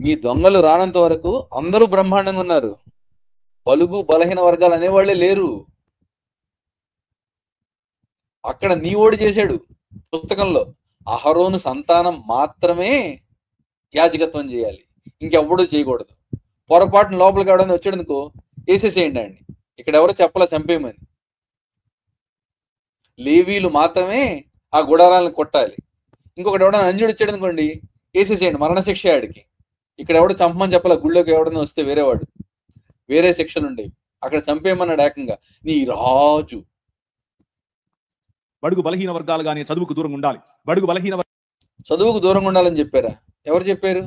ఈ దొంగలు రానంత వరకు అందరూ బ్రహ్మాండంగా ఉన్నారు. బలుగు బలహీన వర్గాలు అనేవాళ్లే లేరు. అక్కడ నీ ఓడి చేశాడు పుస్తకంలో, అహరోను సంతానం మాత్రమే యాజకత్వం చేయాలి, ఇంకెవ్వడూ చేయకూడదు. పొరపాటున లోపలికి ఎవడని వచ్చాడు అనుకో, వేసేసేయండి అండి. ఇక్కడ ఎవరో చెప్పలా చంపేయమని. లేవీలు మాత్రమే ఆ గుడారాలను కొట్టాలి. ఇంకొకటి ఎవడన్నా అంజుడు వచ్చాడు అనుకోండి, వేసేసేయండి, మరణశిక్ష ఆడికి. ఇక్కడ ఎవడు చంపమని చెప్పాల. గుళ్ళోకి ఎవడన్నా వస్తే వేరేవాడు, వేరే శిక్షలు ఉండేవి. అక్కడ చంపేయమన్నాడు ఏకంగా. నీ రాజు. బడుగు బలహీన వర్గాలు గానీ చదువుకు దూరంగా ఉండాలి. బడుగు బలహీన చదువుకు దూరంగా ఉండాలని చెప్పారా? ఎవరు చెప్పారు?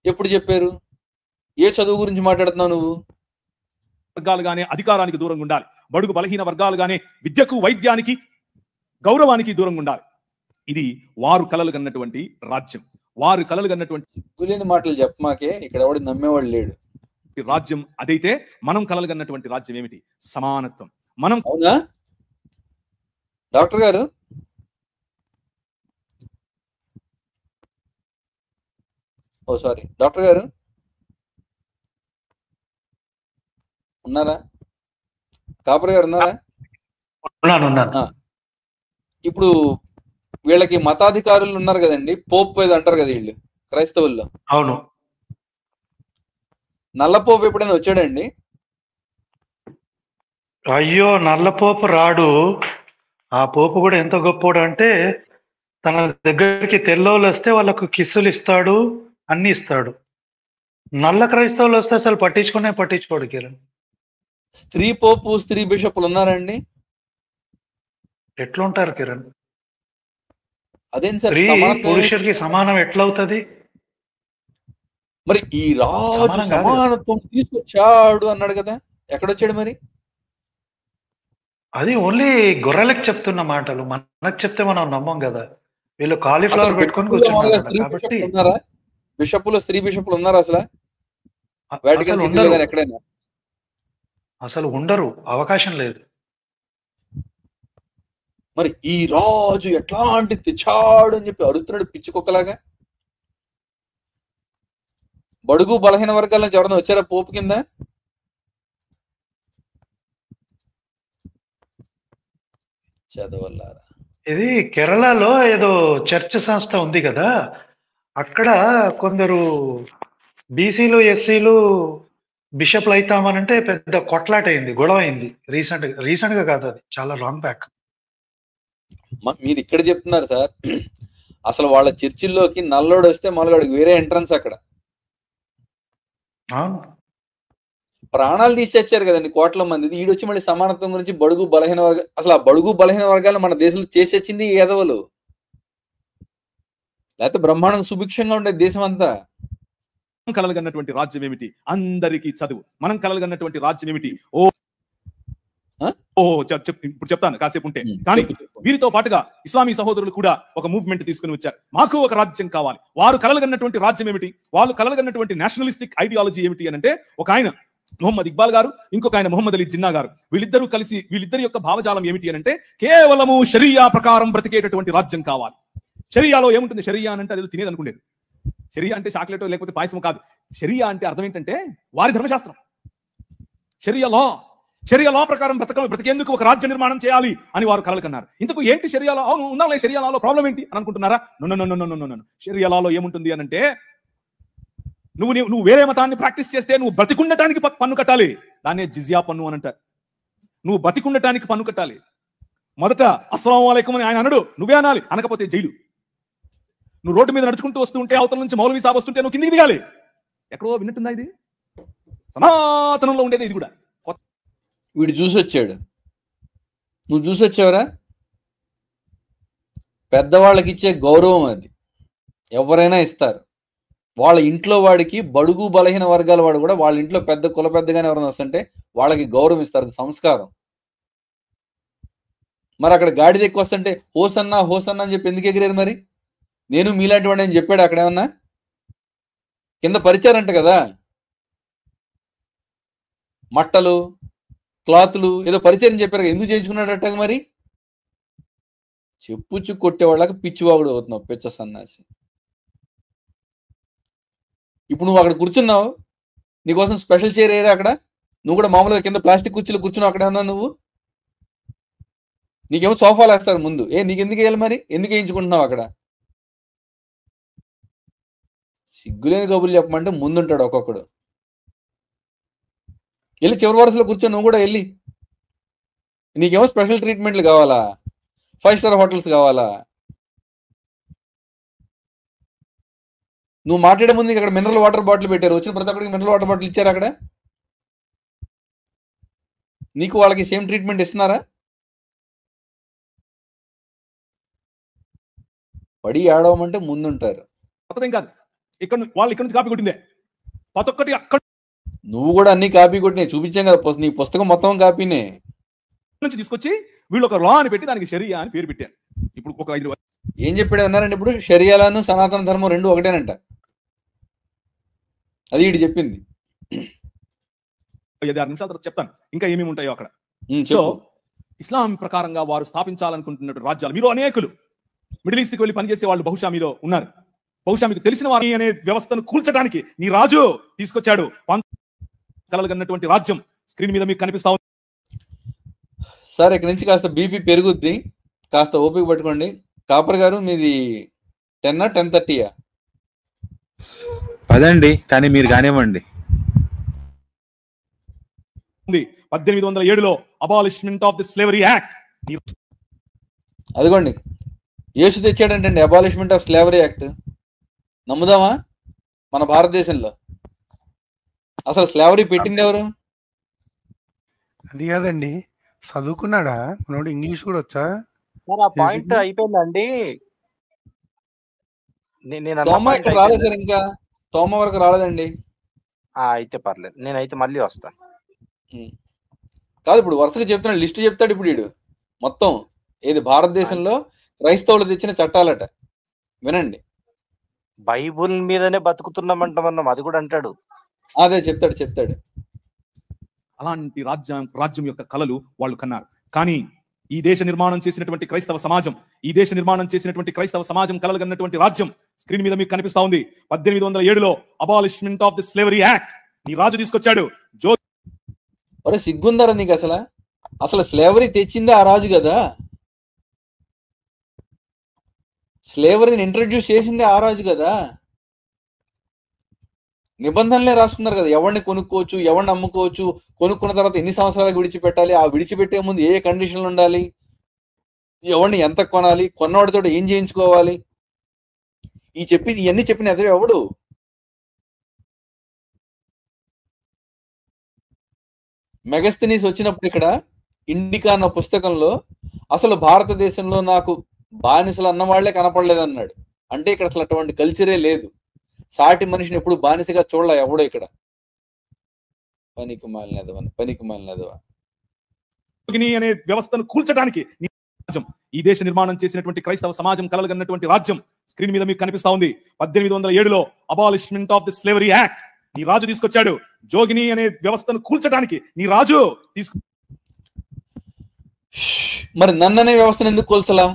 ఎప్పుడు చెప్పారు? ఏ చదువు గురించి మాట్లాడుతున్నావు నువ్వు? వర్గాలు గానీ అధికారానికి దూరంగా ఉండాలి. బడుగు బలహీన వర్గాలు గానీ విద్యకు, వైద్యానికి, గౌరవానికి దూరంగా ఉండాలి. ఇది వారు కలలు కన్నటువంటి రాజ్యం. వారు కలలు కన్నటువంటి సిగ్గులేని మాటలు చెప్పమాకే. ఇక్కడ ఎవడు నమ్మేవాడు లేడు. రాజ్యం అదైతే మనం కలలు కన్నటువంటి రాజ్యం ఏమిటి? సమానత్వం. మనం అవునా డాక్టర్ గారు? ఓ సారీ, డాక్టర్ గారు ఉన్నారా? కాపర్ గారు ఉన్నారా? ఇప్పుడు వీళ్ళకి మతాధికారులు ఉన్నారు కదండి, పోప్ ఏదో అంటారు కదా వీళ్ళు క్రైస్తవుల్లో. అవును. నల్ల పోపు ఎప్పుడైనా వచ్చాడండి? అయ్యో, నల్ల పోపు రాడు. ఆ పోపు కూడా ఎంత గొప్పోడు అంటే, తన దగ్గరికి తెల్లోళ్ళు వస్తే వాళ్ళకు కిస్సులు ఇస్తాడు, అన్ని ఇస్తాడు. నల్ల క్రైస్తవులు వస్తే అసలు పట్టించుకోడు కిరణ్. స్త్రీ పోపు, స్త్రీ బిషప్లు ఉన్నారండి? ఎట్లుంటారు కిరణ్? అదేం సార్, స్త్రీ పురుషుడికి సమానం ఎట్లవుతుంది? మరి ఈ రాజు సమానత్వం తీసుకొచ్చాడు అన్నాడు కదా, ఎక్కడొచ్చాడు మరి? అది ఓన్లీ గొర్రెలకు చెప్తున్న మాటలు. మనకు చెప్తే మనం నమ్మం కదా. వీళ్ళు కాలీఫ్లవర్ పెట్టుకొని కూర్చున్నారు కాబట్టి. బిషప్పులు, స్త్రీ బిషప్పులు ఉన్నారా అసలు? ఎక్కడైనా అసలు ఉండరు, అవకాశం లేదు. మరి ఈ రాజు ఎట్లాంటి తెచ్చాడు అని చెప్పి అడుగుతున్నాడు పిచ్చుకొక్కలాగా. బడుగు బలహీన వర్గాల నుంచి ఎవరైనా వచ్చారా పోపు కింద? చదవల్లారా. ఇది కేరళలో ఏదో చర్చ్ సంస్థ ఉంది కదా, అక్కడ కొందరు బీసీలు, ఎస్సీలు బిషప్లు అవుతామనంటే పెద్ద కొట్లాట అయింది, గొడవ అయింది. రీసెంట్ గా కాదు, అది చాలా లాంగ్ బ్యాక్. మీరు ఇక్కడ చెప్తున్నారు సార్, అసలు వాళ్ళ చర్చిల్లోకి నల్లోడు వస్తే మలగాడికి వేరే ఎంట్రన్స్. అక్కడ ప్రాణాలు తీసేచ్చారు కదండి కోట్ల మంది. ఈడొచ్చి మళ్ళీ సమానత్వం గురించి బడుగు బలహీన వర్గాలు, అసలు ఆ బడుగు బలహీన వర్గాలు మన దేశంలో చేసేచ్చింది ఏదవలు. లేకపోతే బ్రహ్మాండం సుభిక్షంగా ఉండే దేశం అంతా. కలలుగన్నటువంటి రాజ్యం ఏమిటి? అందరికీ చదువు. మనం కలలుగన్నటువంటి రాజ్యం ఏమిటి? ఇప్పుడు చెప్తాను కాసేపు ఉంటే. కానీ వీరితో పాటుగా ఇస్లామీ సహోదరులు కూడా ఒక మూవ్మెంట్ తీసుకుని వచ్చారు. మాకు ఒక రాజ్యం కావాలి. వారు కలలుగన్నటువంటి రాజ్యం ఏమిటి? వాళ్ళు కలలుగన్నటువంటి నేషనలిస్టిక్ ఐడియాలజీ ఏమిటి అని అంటే, ఒక ఆయన మొహమ్మద్ ఇక్బాల్ గారు, ఇంకొక ఆయన మొహమ్మద్ అలీ జిన్నా గారు, వీళ్ళిద్దరూ కలిసి వీళ్ళిద్దరి యొక్క భావజాలం ఏమిటి అని అంటే, కేవలము షరియా ప్రకారం బ్రతికేటటువంటి రాజ్యం కావాలి. షరియాలో ఏముంటుంది? షరియా అంటే అది తినేది అనుకునేది. షరియా అంటే చాక్లెట్ లేకపోతే పాయసం కాదు. షరియా అంటే అర్థం ఏంటంటే వారి ధర్మశాస్త్రం. షరియా లా ప్రకారం బ్రతికేందుకు ఒక రాజ్య నిర్మాణం చేయాలి అని వారు కలలు కన్నారు. ఇంతకు ఏంటి షరియాలో? అవును ఉండాలి, షరియాలో ప్రాబ్లం ఏంటి అని అనుకుంటున్నారా? షరియాలో ఏముంటుంది అని అంటే, నువ్వు వేరే మతాన్ని ప్రాక్టీస్ చేస్తే నువ్వు బ్రతికుండటానికి పన్ను కట్టాలి. దాన్నే జిజియా పన్ను అని అంటారు. నువ్వు బ్రతికుండటానికి పన్ను కట్టాలి. మొదట అస్సలాము అలైకుం అని ఆయన అనడు, నువ్వే అనాలి. అనకపోతే జైలు. నువ్వు రోడ్డు మీద నడుచుకుంటూ వస్తూ ఉంటే అవతల నుంచి మౌలవీ సాబ్ వస్తుంటే నువ్వు కిందికి దిగాలి. ఎక్కడో విన్నట్టుందా ఇది? సనాతనంలో ఉండేది ఇది కూడా. వీడు చూసి వచ్చాడు, నువ్వు చూసి వచ్చావరా? పెద్దవాళ్ళకి ఇచ్చే గౌరవం అది. ఎవరైనా ఇస్తారు. వాళ్ళ ఇంట్లో వాడికి, బడుగు బలహీన వర్గాల వాడు కూడా వాళ్ళ ఇంట్లో పెద్ద కుల పెద్దగానే ఎవరైనా వస్తుంటే వాళ్ళకి గౌరవం ఇస్తారు. సంస్కారం. మరి అక్కడ గాడిద ఎక్కువ వస్తుంటే హోసన్నా హోసన్నా అని చెప్పి ఎందుకు ఎగిరారు? మరి నేను మీలాంటి వాడు అని చెప్పాడు అక్కడ ఏమన్నా? కింద పరిచారంట కదా, మట్టలు క్లాతులు ఏదో పరిచయం చెప్పారు. ఎందుకు చేయించుకున్నాడట మరి? చెప్పుచ్చు కొట్టేవాళ్ళకి పిచ్చివాగుడు అవుతున్నావు, పిచ్చ సన్నాసి. ఇప్పుడు నువ్వు అక్కడ కూర్చున్నావు, నీకోసం స్పెషల్ చైర్ ఏరా అక్కడ, నువ్వు కూడా మామూలుగా కింద ప్లాస్టిక్ కుర్చీలు కూర్చున్నావు అక్కడ ఉన్నా నువ్వు, నీకేమో సోఫాలు వేస్తారు ముందు. నీకు ఎందుకు వేయాలి మరి, ఎందుకు వేయించుకుంటున్నావు అక్కడ? సిగ్గులేని కబుర్లు చెప్పమంటే ముందుంటాడు ఒక్కొక్కడు. వెళ్ళి చివరి వరుసలో కూర్చొని నువ్వు కూడా వెళ్ళి. నీకేమో స్పెషల్ ట్రీట్మెంట్లు కావాలా, 5 స్టార్ హోటల్స్ కావాలా? నువ్వు మాట్లాడే ముందు ఇక్కడ మినరల్ వాటర్ బాటిల్ పెట్టారు, వచ్చిన ప్రతి ఒక్కరికి మినరల్ వాటర్ బాటిల్ ఇచ్చారు అక్కడ. నీకు వాళ్ళకి సేమ్ ట్రీట్మెంట్ ఇస్తున్నారా? పడి ఆడవమంటే ముందుంటారు. కాదు, ఇక్కడ వాళ్ళు ఇక్కడ నుంచి కాపీ కొట్టిందే ప్రతి ఒక్కటి. అక్కడ నువ్వు కూడా అన్ని కాపీ కొట్టినాయి చూపించాం కదా, నీ పుస్తకం మొత్తం కాపీనే నుంచి తీసుకొచ్చి వీళ్ళు ఒక లా అని పెట్టి దానికి షరియా అని పేరు పెట్టారు. ఇప్పుడు ఒక 5 ఏం చెప్పాడు అన్నారంటే, ఇప్పుడు షరియాలను సనాతన ధర్మం రెండు ఒకటేనంట. అది వీడు చెప్పింది. 5-6 నిమిషాల తర్వాత చెప్తాను ఇంకా ఏమేమి ఉంటాయో అక్కడ. సో ఇస్లాం ప్రకారంగా వారు స్థాపించాలనుకుంటున్న రాజ్యాలు, మీరు అనేకులు మిడిల్ ఈస్ట్కి వెళ్ళి పనిచేసే వాళ్ళు బహుశా మీలో ఉన్నారు. బహుశా మీకు తెలిసిన వారి అనే వ్యవస్థను కూల్చడానికి నీ రాజు తీసుకొచ్చాడు. కలగన్నటువంటి రాజ్యం స్క్రీన్ మీద మీకు కనిపిస్తా ఉంది. సార్ ఇక్కడ నుంచి కాస్త బీపీ పెరుగుద్ది, కాస్త ఓపిక పట్టుకోండి. కాపర్ గారు మీది 10 10:30 అదండి, కానీ మీరు కానివ్వండి. 1807లో abolishment of the slavery act. అదిగోండి యేసు తెచ్చాడంటండి అబాలిష్మెంట్ ఆఫ్ స్లేవరీ యాక్ట్. నమ్ముదామా? మన భారతదేశంలో అసలు స్లేవరీ పెట్టింది ఎవరు? అది కాదండి, చదువుకున్నాడా మనోడు? ఇంగ్లీష్ కూడా వచ్చా సార్? ఆ పాయింట్ అయిపోయిందండి. తోమ ఇక్కడ రాలేదు సార్, ఇంకా తోమ వరకు రాలేదండి. అయితే పర్లేదు, నేనైతే మళ్ళీ వస్తాను. కాదు, ఇప్పుడు వరుసగా చెప్తున్నాడు, లిస్ట్ చెప్తాడు ఇప్పుడు వీడు మొత్తం. ఏది భారతదేశంలో క్రైస్తవులు తెచ్చిన చట్టాలట, వినండి. బైబుల్ మీదనే బతుకుతున్నామంటామన్నాం, అది కూడా అంటాడు. అదే చెప్తాడు. అలాంటి రాజ్యం యొక్క కలలు వాళ్ళు కన్నారు. కానీ ఈ దేశ నిర్మాణం చేసినటువంటి క్రైస్తవ సమాజం కలలు కన్నటువంటి రాజ్యం స్క్రీన్ మీద మీకు కనిపిస్తా ఉంది. 1807లో abolishment of the slavery act నీ రాజు తీసుకొచ్చాడు. ఒరే సిగ్గుందరా నీకు? అసలు స్లేవరీ తెచ్చిందే ఆ రాజు కదా, స్లేవరీని ఇంట్రడ్యూస్ చేసిందే ఆ రాజు కదా. నిబంధనలే రాసుకున్నారు కదా, ఎవరిని కొనుక్కోవచ్చు, ఎవరిని అమ్ముకోవచ్చు, కొనుక్కున్న తర్వాత ఎన్ని సంవత్సరాలకు విడిచిపెట్టాలి, ఆ విడిచిపెట్టే ముందు ఏ కండిషన్లు ఉండాలి, ఎవరిని ఎంత కొనాలి, కొన్నవాడితో ఏం చేయించుకోవాలి, ఇవన్నీ చెప్పిన అదే ఎవడు? మెగస్తనీస్ వచ్చినప్పుడు ఇక్కడ ఇండికా అన్న పుస్తకంలో అసలు భారతదేశంలో నాకు బానిసలు అన్నవాళ్లే కనపడలేదన్నాడు. అంటే ఇక్కడ అసలు అటువంటి కల్చరే లేదు. సాటి మనిషిని ఎప్పుడు బానిసగా చూడలే ఎవడో ఇక్కడ. పనికి మాలినదవా అనే వ్యవస్థను కూల్చడానికి ఈ దేశ నిర్మాణం చేసినటువంటి క్రైస్తవ సమాజం కలగన్నటువంటి రాజ్యం స్క్రీన్ మీద మీకు కనిపిస్తా ఉంది. 1807లో abolishment of the slavery act నీ రాజు తీసుకొచ్చాడు. జోగిని అనే వ్యవస్థను కూల్చడానికి నీ రాజు మరి నన్ననే వ్యవస్థను ఎందుకు కూల్చలా?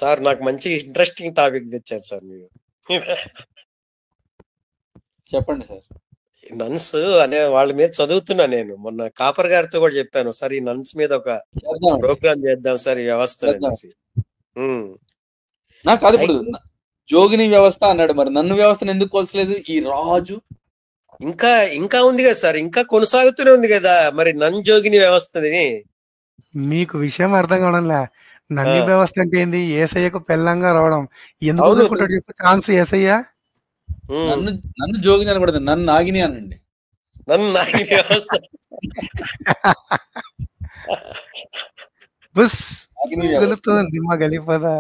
సార్ నాకు మంచి ఇంట్రెస్టింగ్ టాపిక్ తెచ్చారు సార్ మీరు. చెప్పండి సార్. నన్స్ అనే వాళ్ళ మీద చదువుతున్నా నేను. మొన్న కాపర్ గారితో కూడా చెప్పాను సార్, ఈ నన్స్ మీద ఒక ప్రోగ్రామ్ చేద్దాం సార్ ఈ వ్యవస్థ. కాదు ఇప్పుడు జోగిని వ్యవస్థ అన్నాడు, మరి నన్ను వ్యవస్థను ఎందుకు కోల్చలేదు ఈ రాజు? ఇంకా ఉంది కదా సార్, ఇంకా కొనసాగుతూనే ఉంది కదా మరి నన్ జోగిని వ్యవస్థని. మీకు విషయం అర్థం కావడంలే. నన్ను వ్యవస్థ అంటే ఏంది? ఏసయ్యకు పెళ్ళంగా రావడం. ఎందుకు ఛాన్స్ ఏసయ్య నన్ను జోగిని అనకూడదు, నన్ను నాగిని అనండి. నన్ను నాగిని వ్యవస్థ దిమ్మ గలిపదా.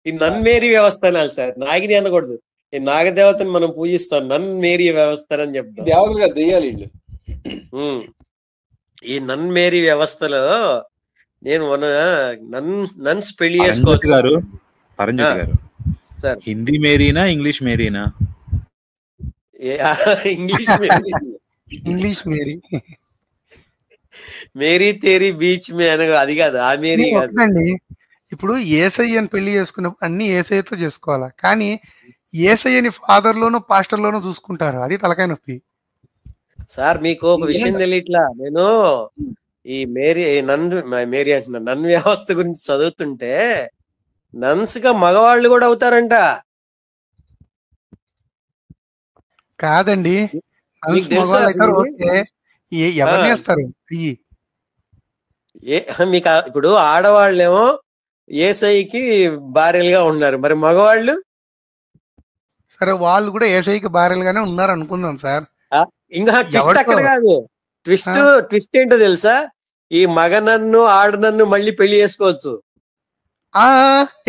ఈ నన్మేరీ వ్యవస్థ అనాలి సార్, నాగిని అనకూడదు. ఈ నాగదేవతని మనం పూజిస్తాం, నన్మేరీ వ్యవస్థ అని చెప్తాం. దేవతలుగా దెయ్యాలి వీళ్ళు. ఈ నన్మేరీ వ్యవస్థలో నేను నన్స్ పెళ్లి చేసుకోవచ్చు గారు. సార్ హిందీ మేరీనా ఇంగ్లీష్ మేరీనా? English Mary. మేరీ తేరీ బీచ్ మే అనగా అది కాదు, ఆ మేరీ కాదు. ఇప్పుడు ఏసయ్యని పెళ్లి చేసుకున్నప్పుడు అన్ని ఏసయ్యతో చేసుకోవాలా, కానీ యేసయ్యని ఫాదర్ లోను పాస్టర్ లోను చూసుకుంటారు. అది తలకాయ నొప్పి. సార్ మీకు ఒక విషయం తెలియట్లా. నేను ఈ మేరీ అంటున్నా నన్ వ్యవస్థ గురించి చదువుతుంటే నన్స్ గా మగవాళ్ళు కూడా అవుతారంట. కాదండి, మీకు తెలుసా అసలు ఇది? ఎవరిని ఆ, వేస్తారు? మీకు ఇప్పుడు ఆడవాళ్ళేమో ఏసైకి భార్యలుగా ఉన్నారు, మరి మగవాళ్ళు సరే, వాళ్ళు కూడా ఏసైకి భార్యలుగానే ఉన్నారు అనుకుందాం సార్. ఇంకా ట్విస్ట్ అక్కడ ఎవరికో కాదు. ట్విస్ట్ ఏంటో తెలుసా? ఈ మగ నన్ను ఆడ నన్ను మళ్ళీ పెళ్లి చేసుకోవచ్చు.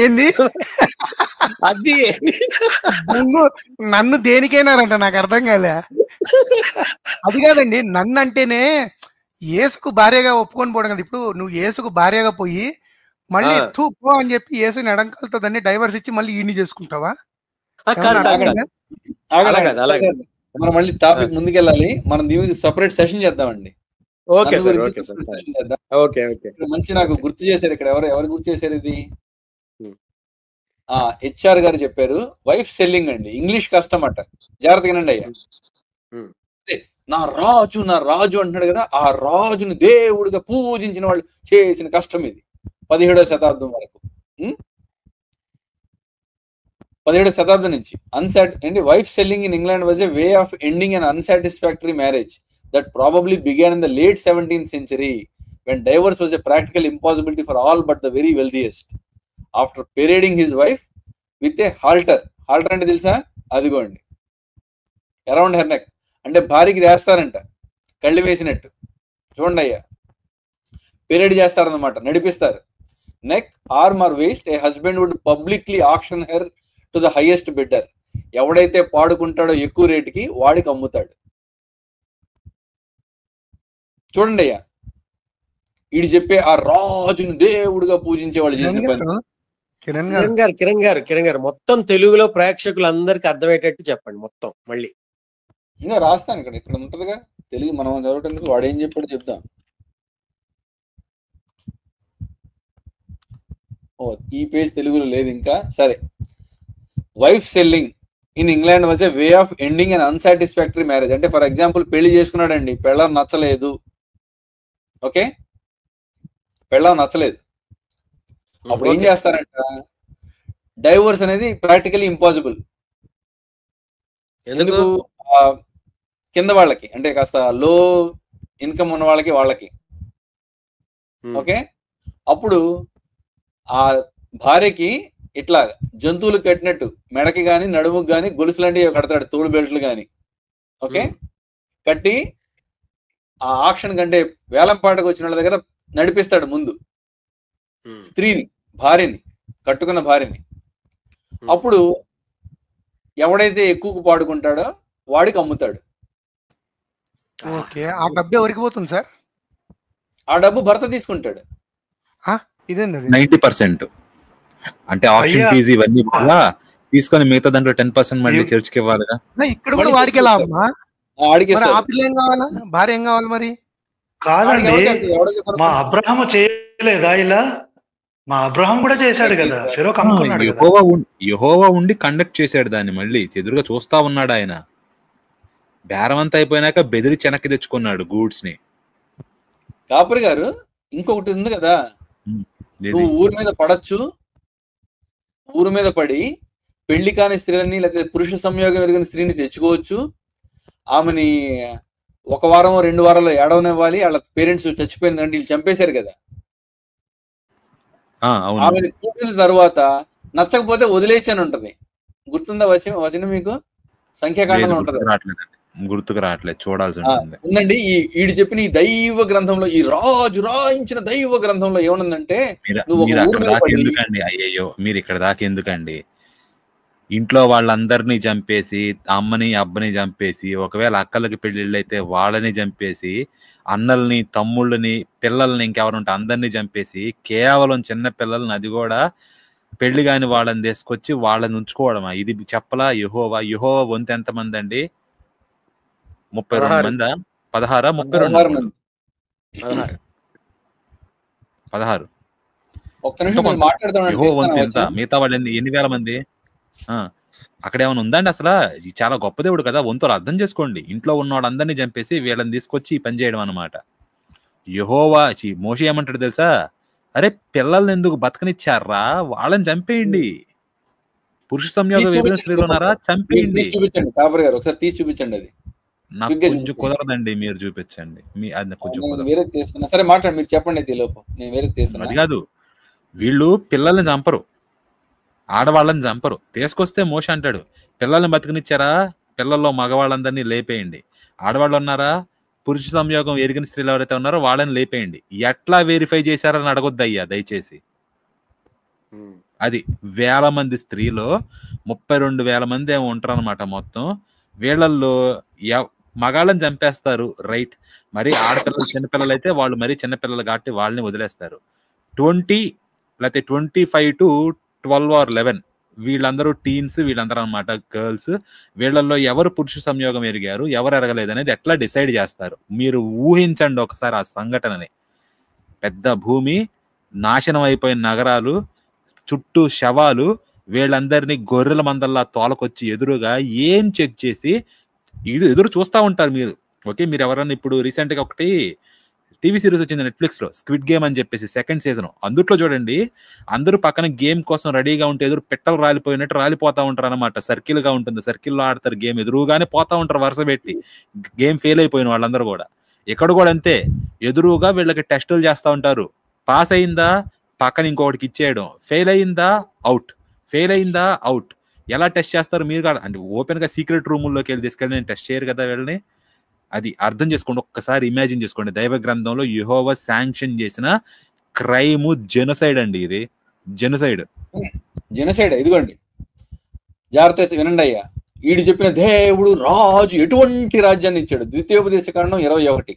ఏంది అది నన్ను దేనికైనారంట, నాకు అర్థం కాలే. అది కాదండి, నన్ను అంటేనే యేసుకు భార్యగా ఒప్పుకొని పోవడం కదా. ఇప్పుడు నువ్వు యేసుకు భార్యగా పోయి మళ్ళీ పో అని చెప్పి యేసుని ఎడంకాలతో దాన్ని డైవర్స్ ఇచ్చి మళ్ళీ ఈయన్ని చేసుకుంటావా? మనం మళ్ళీ టాపిక్ ముందుకెళ్ళాలి. మనం దీనికి సపరేట్ సెషన్ చేద్దామండి. మంచి నాకు గుర్తు చేశారు ఇక్కడ. ఎవరు గుర్తు చేశారు ఇది? హెచ్ఆర్ గారు చెప్పారు. వైఫ్ సెల్లింగ్ అండి, ఇంగ్లీష్ కష్టం అట. జాగ్రత్తగానండి అయ్యా. నా రాజు అంటున్నాడు కదా, ఆ రాజుని దేవుడిగా పూజించిన వాళ్ళు చేసిన కష్టం ఇది. 17వ శతాబ్దం వరకు, 17వ శతాబ్దం నుంచి wife selling in England was a way of ending an unsatisfactory marriage that probably began in the late 17th century when divorce was a practical impossibility for all but the very wealthiest. After parading his wife with a halter అంటే తెలుసా? అదిగోండి, around her neck, అంటే భార్యకి వేస్తారంట కళ్ళు వేసినట్టు. చూడండి అయ్యా, parade చేస్తారన్నమాట, నడిపిస్తారు. Neck, arm or waist, a husband would publicly auction her to the highest bidder. ఎవడైతే పాడుకుంటాడో ఎక్కువ రేటుకి వాడికి అమ్ముతాడు. చూడండి అయ్యా, వీడు చెప్పే ఆ రాజుని దేవుడుగా పూజించే వాళ్ళు చేసిన పని. కిరణ్ గారు మొత్తం తెలుగులో ప్రేక్షకులందరికి అర్థమయ్యేటట్టు చెప్పండి మొత్తం. మళ్ళీ ఇంకా రాస్తాను, ఇక్కడ ఉంటదిగా తెలుగు, మనం చదవటందుకు. వాడు ఏం చెప్పాడు చెప్దాం. ఈ పేజ్ తెలుగులో లేదు ఇంకా. సరే, wife selling in England was a way of ending and unsatisfactory marriage. అంటే ఫర్ ఎగ్జాంపుల్, పెళ్లి చేసుకున్నాడండి, పెళ్ళం నచ్చలేదు. ఓకే, పెళ్ళం నచ్చలేదు. అప్పుడు ఏం చేస్తారంట, డైవోర్స్ అనేది ప్రాక్టికలీ ఇంపాసిబుల్. ఎందుకు? కింద వాళ్ళకి, అంటే కాస్త లో ఇన్కమ్ ఉన్న వాళ్ళకి. ఓకే, అప్పుడు ఆ భార్యకి ఇట్లా జంతువులు కట్టినట్టు మెడకి గాని నడుముకి గాని గొలుసు లాంటివి కడతాడు, తోడు బెల్ట్లు గాని. ఓకే, కట్టి ఆ ఆక్షన్ కంటే వేలం పాటకు వచ్చిన వాళ్ళ దగ్గర నడిపిస్తాడు ముందు స్త్రీని, భార్యని, కట్టుకున్న భార్యని. అప్పుడు ఎవడైతే ఎక్కువ పాడుకుంటాడో వాడికి అమ్ముతాడు. ఆ డబ్బు ఎవరికి పోతుంది సార్? ఆ డబ్బు భర్త తీసుకుంటాడు. 90%. అంటే ఆప్షన్ ఫీజు ఇవన్నీ కూడా తీసుకొని మిగతా దాంట్లో 10% మళ్ళీ చర్చికి ఇవ్వాలిగా. ఇక్కడ కూడా వాడికి ఎలా అమ్మా? ఆ పిల్ల ఏం కావాలా? భార్య ఏం కావాలి మరి? కాదండి, మా అబ్రహాం చేయలేదా ఇలా? మా అబ్రహాం కూడా చేశాడు కదా, యెహోవా ఉండి కండక్ట్ చేశాడు దాన్ని. మళ్ళీ ఎదురుగా చూస్తా ఉన్నాడు ఆయన. బేరం అంతా అయిపోయినాక బెదిరి వెనక్కి తెచ్చుకున్నాడు గూడ్స్ ని. కాపరి గారు, ఇంకొకటి ఉంది కదా, నువ్వు ఊరి మీద పడచ్చు, ఊరి మీద పడి పెళ్లి కాని స్త్రీలని లేకపోతే పురుష సంయోగం ఎరిగిన స్త్రీని తెచ్చుకోవచ్చు. ఆమెని 1 వారమో 2 వారాలు ఏడవనివ్వాలి. వాళ్ళ పేరెంట్స్ చచ్చిపోయిందంటే వీళ్ళు చంపేశారు కదా. ఆమెను పుట్టిన తర్వాత నచ్చకపోతే వదిలేచని ఉంటది. గుర్తుందా వచనం మీకు? సంఖ్యాకాండంలో ఉంటది. గుర్తుకు రావట్లేదు, చూడాల్సి ఉంటుంది. ఉందండి. ఈడు చెప్పిన ఈ దైవ గ్రంథంలో, ఈ రాజు రాయించిన దైవ గ్రంథంలో ఏమనుందంటే, ఎందుకండి అయ్యయ్యో మీరు ఇక్కడ దాకా ఎందుకండి? ఇంట్లో వాళ్ళందరినీ చంపేసి, అమ్మని అబ్బని చంపేసి, ఒకవేళ అక్కలకి పెళ్లిళ్ళు అయితే వాళ్ళని చంపేసి, అన్నల్ని తమ్ముళ్ళని పిల్లల్ని ఇంకెవరుంటే అందరినీ చంపేసి, కేవలం చిన్న పిల్లల్ని, అది కూడా పెళ్లి కాని వాళ్ళని తీసుకొచ్చి వాళ్ళని ఉంచుకోవడమా? ఇది చెప్పలా యెహోవా? యెహోవా వంతు ఎంతమంది అండి? 32 మందా? 16 32 మంది? 16. యెహోవా వంతు ఎంత? మిగతా వాళ్ళు ఎన్ని వేల మంది? అక్కడ ఏమైనా ఉందండి అసలు? ఇది చాలా గొప్ప దేవుడు కదా, వంతులు అర్థం చేసుకోండి. ఇంట్లో ఉన్న వాళ్ళందరినీ చంపేసి వీళ్ళని తీసుకొచ్చి ఈ పని చేయడం అనమాట. యెహోవా మోషే ఏమంటాడు తెలుసా? అరే పిల్లల్ని ఎందుకు బతకనిచ్చారా, వాళ్ళని చంపేయండి. పురుష సంయోగం ఎదిగిన స్త్రీలు ఉన్నారా, చంపేయండి. చూపించండి కాపరి గారు, ఒకసారి తీసి చూపించండి. అది నాకు కొంచెం కుదరదండి, మీరు చూపించండి. అది కొంచెం కుదరదు. వేరే తీస్తున్నా. సరే మాట్లాడి, మీరు చెప్పండి. అయితే లోపు నేను వేరే తీస్తున్నా. అది కాదు, వీళ్ళు పిల్లల్ని చంపరు, ఆడవాళ్ళని చంపరు. తీసుకొస్తే మోషే అంటాడు పిల్లల్ని బతికనిచ్చారా, పిల్లల్లో మగవాళ్ళందరినీ లేపేయండి. ఆడవాళ్ళు ఉన్నారా, పురుష సంయోగం ఎరిగిన స్త్రీలు ఎవరైతే ఉన్నారో వాళ్ళని లేపేయండి. ఎట్లా వెరిఫై చేశారని అడగొద్దయ్యా దయచేసి. అది 1000 మంది స్త్రీలో 32,000 మంది ఏమో ఉంటారు అనమాట మొత్తం. వీళ్ళల్లో మగాళ్ళని చంపేస్తారు, రైట్. మరి ఆడపిల్లలు చిన్నపిల్లలు అయితే వాళ్ళు మరీ చిన్నపిల్లలు కాబట్టి వాళ్ళని వదిలేస్తారు. 20 లేకపోతే 25 to 12 or 11 వీళ్ళందరూ టీన్స్, వీళ్ళందరూ అనమాట గర్ల్స్. వీళ్ళల్లో ఎవరు పురుష సంయోగం ఎరిగారు, ఎవరు ఎరగలేదు అనేది ఎట్లా డిసైడ్ చేస్తారు? మీరు ఊహించండి ఒకసారి ఆ సంఘటనని. పెద్ద భూమి, నాశనం అయిపోయిన నగరాలు, చుట్టూ శవాలు, వీళ్ళందరినీ గొర్రెల మందల్లా తోలకొచ్చి ఎదురుగా ఏం చెక్ చేసి ఎదురు చూస్తూ ఉంటారు మీరు. ఓకే, మీరు ఎవరన్నా ఇప్పుడు రీసెంట్ గా ఒకటి టీవీ సిరీస్ వచ్చింది నెట్ఫ్లిక్స్ లో, స్క్విడ్ గేమ్ అని చెప్పేసి, 2nd సీజన్. అందుట్లో చూడండి, అందరూ పక్కన గేమ్ కోసం రెడీగా ఉంటే ఎదురు పెట్టలు రాలిపోయినట్టు రాలిపోతా ఉంటారు అనమాట. సర్కిల్ గా ఉంటుంది, సర్కిల్లో ఆడతారు గేమ్, ఎదురుగానే పోతా ఉంటారు వరుస పెట్టి. గేమ్ ఫెయిల్ అయిపోయిన వాళ్ళందరూ కూడా. ఇక్కడ కూడా అంతే, ఎదురుగా వీళ్ళకి టెస్టులు చేస్తూ ఉంటారు. పాస్ అయిందా పక్కన ఇంకొకటికి ఇచ్చేయడం, ఫెయిల్ అయిందా అవుట్, ఫెయిల్ అయిందా అవుట్. ఎలా టెస్ట్ చేస్తారు మీరు కాదు అంటే ఓపెన్ గా సీక్రెట్ రూముల్లోకి వెళ్ళి తీసుకెళ్ళి నేను టెస్ట్ చేయరు కదా వీళ్ళని. అది అర్థం చేసుకోండి, ఒక్కసారి ఇమాజిన్ చేసుకోండి. దైవ గ్రంథంలో యెహోవా శాంక్షన్ చేసిన క్రైమ్ జెనోసైడ్ అండి, ఇది జెనోసైడ్. ఇదిగోండి జాగ్రత్త వినండి అయ్యా. వీడు చెప్పిన దేవుడు రాజు ఎటువంటి రాజ్యాన్ని ఇచ్చాడు? ద్వితీయోపదేశ కాండం 21.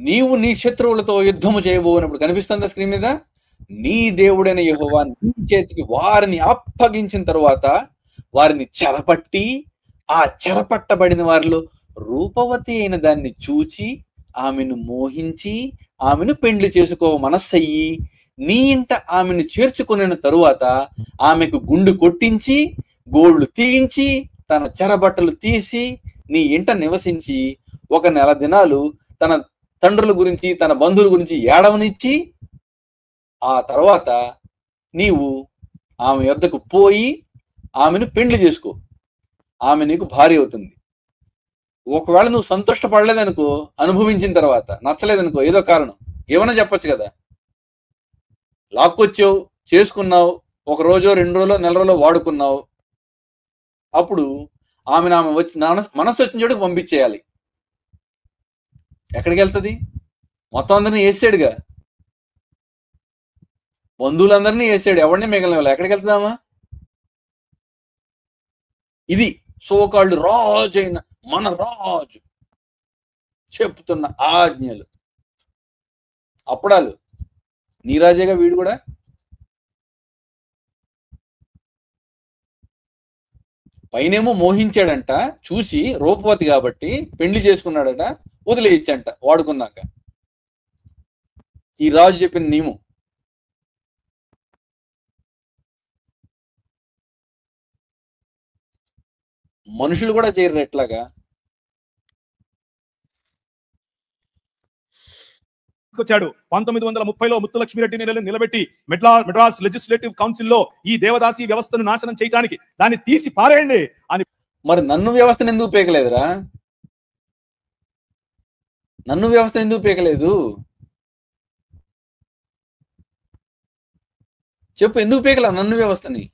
నీవు నీ శత్రువులతో యుద్ధము చేయబోనప్పుడు కనిపిస్తుందా స్క్రీన్ మీద? నీ దేవుడైన యెహోవా నీ చేతికి వారిని అప్పగించిన తరువాత వారిని చెరపట్టి, ఆ చెరపట్టబడిన వారిలో రూపవతి అయిన దాన్ని చూచి ఆమెను మోహించి ఆమెను పెండ్లి చేసుకో మనస్సయ్యి నీ ఇంట ఆమెను చేర్చుకున్న తరువాత ఆమెకు గుండు కొట్టించి గోళ్లు తీయించి తన చెరబట్టలు తీసి నీ ఇంట నివసించి 1 నెల దినాలు తన తండ్రుల గురించి తన బంధువుల గురించి ఏడవనిచ్చి ఆ తర్వాత నీవు ఆమె యొద్దకు పోయి ఆమెను పెండ్లి చేసుకో, ఆమె నీకు భార్య అవుతుంది. ఒకవేళ నువ్వు సంతోషపడలేదనుకో, అనుభవించిన తర్వాత నచ్చలేదనుకో, ఏదో కారణం ఏమన్నా చెప్పొచ్చు కదా, లాక్కొచ్చావు, చేసుకున్నావు, 1 రోజో 2 రోజులో నెల రోజులో వాడుకున్నావు, అప్పుడు ఆమె వచ్చి మనసు వచ్చిన చోటుకు పంపించేయాలి. ఎక్కడికి వెళ్తుంది? మొత్తం అందరినీ వేసాడుగా, బంధువులందరినీ వేసాడు, ఎవరిని మిగలనివ్వాలి. ఎక్కడికి వెళ్తుందామా? ఇది సోకాళ్ళు రాజు అయిన మన రాజు చెప్తున్న ఆజ్ఞలు, అప్పుడాలు. నీ రాజేగా వీడు కూడా. పైనేమో మోహించాడంట, చూసి రూపవతి కాబట్టి పెళ్లి చేసుకున్నాడట, వదిలేయచ్చంట వాడుకున్నాక. ఈ రాజు చెప్పిన నియమం. మనుషులు కూడా చేయరు ఎట్లాగా. వచ్చాడు 1930లో ముత్తులక్ష్మిరెడ్డిని నిలబెట్టి మెడ్రాస్ లెజిస్లేటివ్ కౌన్సిల్ లో ఈ దేవదాసి వ్యవస్థను నాశనం చేయడానికి దాన్ని తీసి పారేయండి అని. మరి నన్ను వ్యవస్థను ఎందుకు పీకలేదురా? నన్ను వ్యవస్థ ఎందుకు పీకలేదు చెప్పు? ఎందుకు పీకలా నన్ను వ్యవస్థని?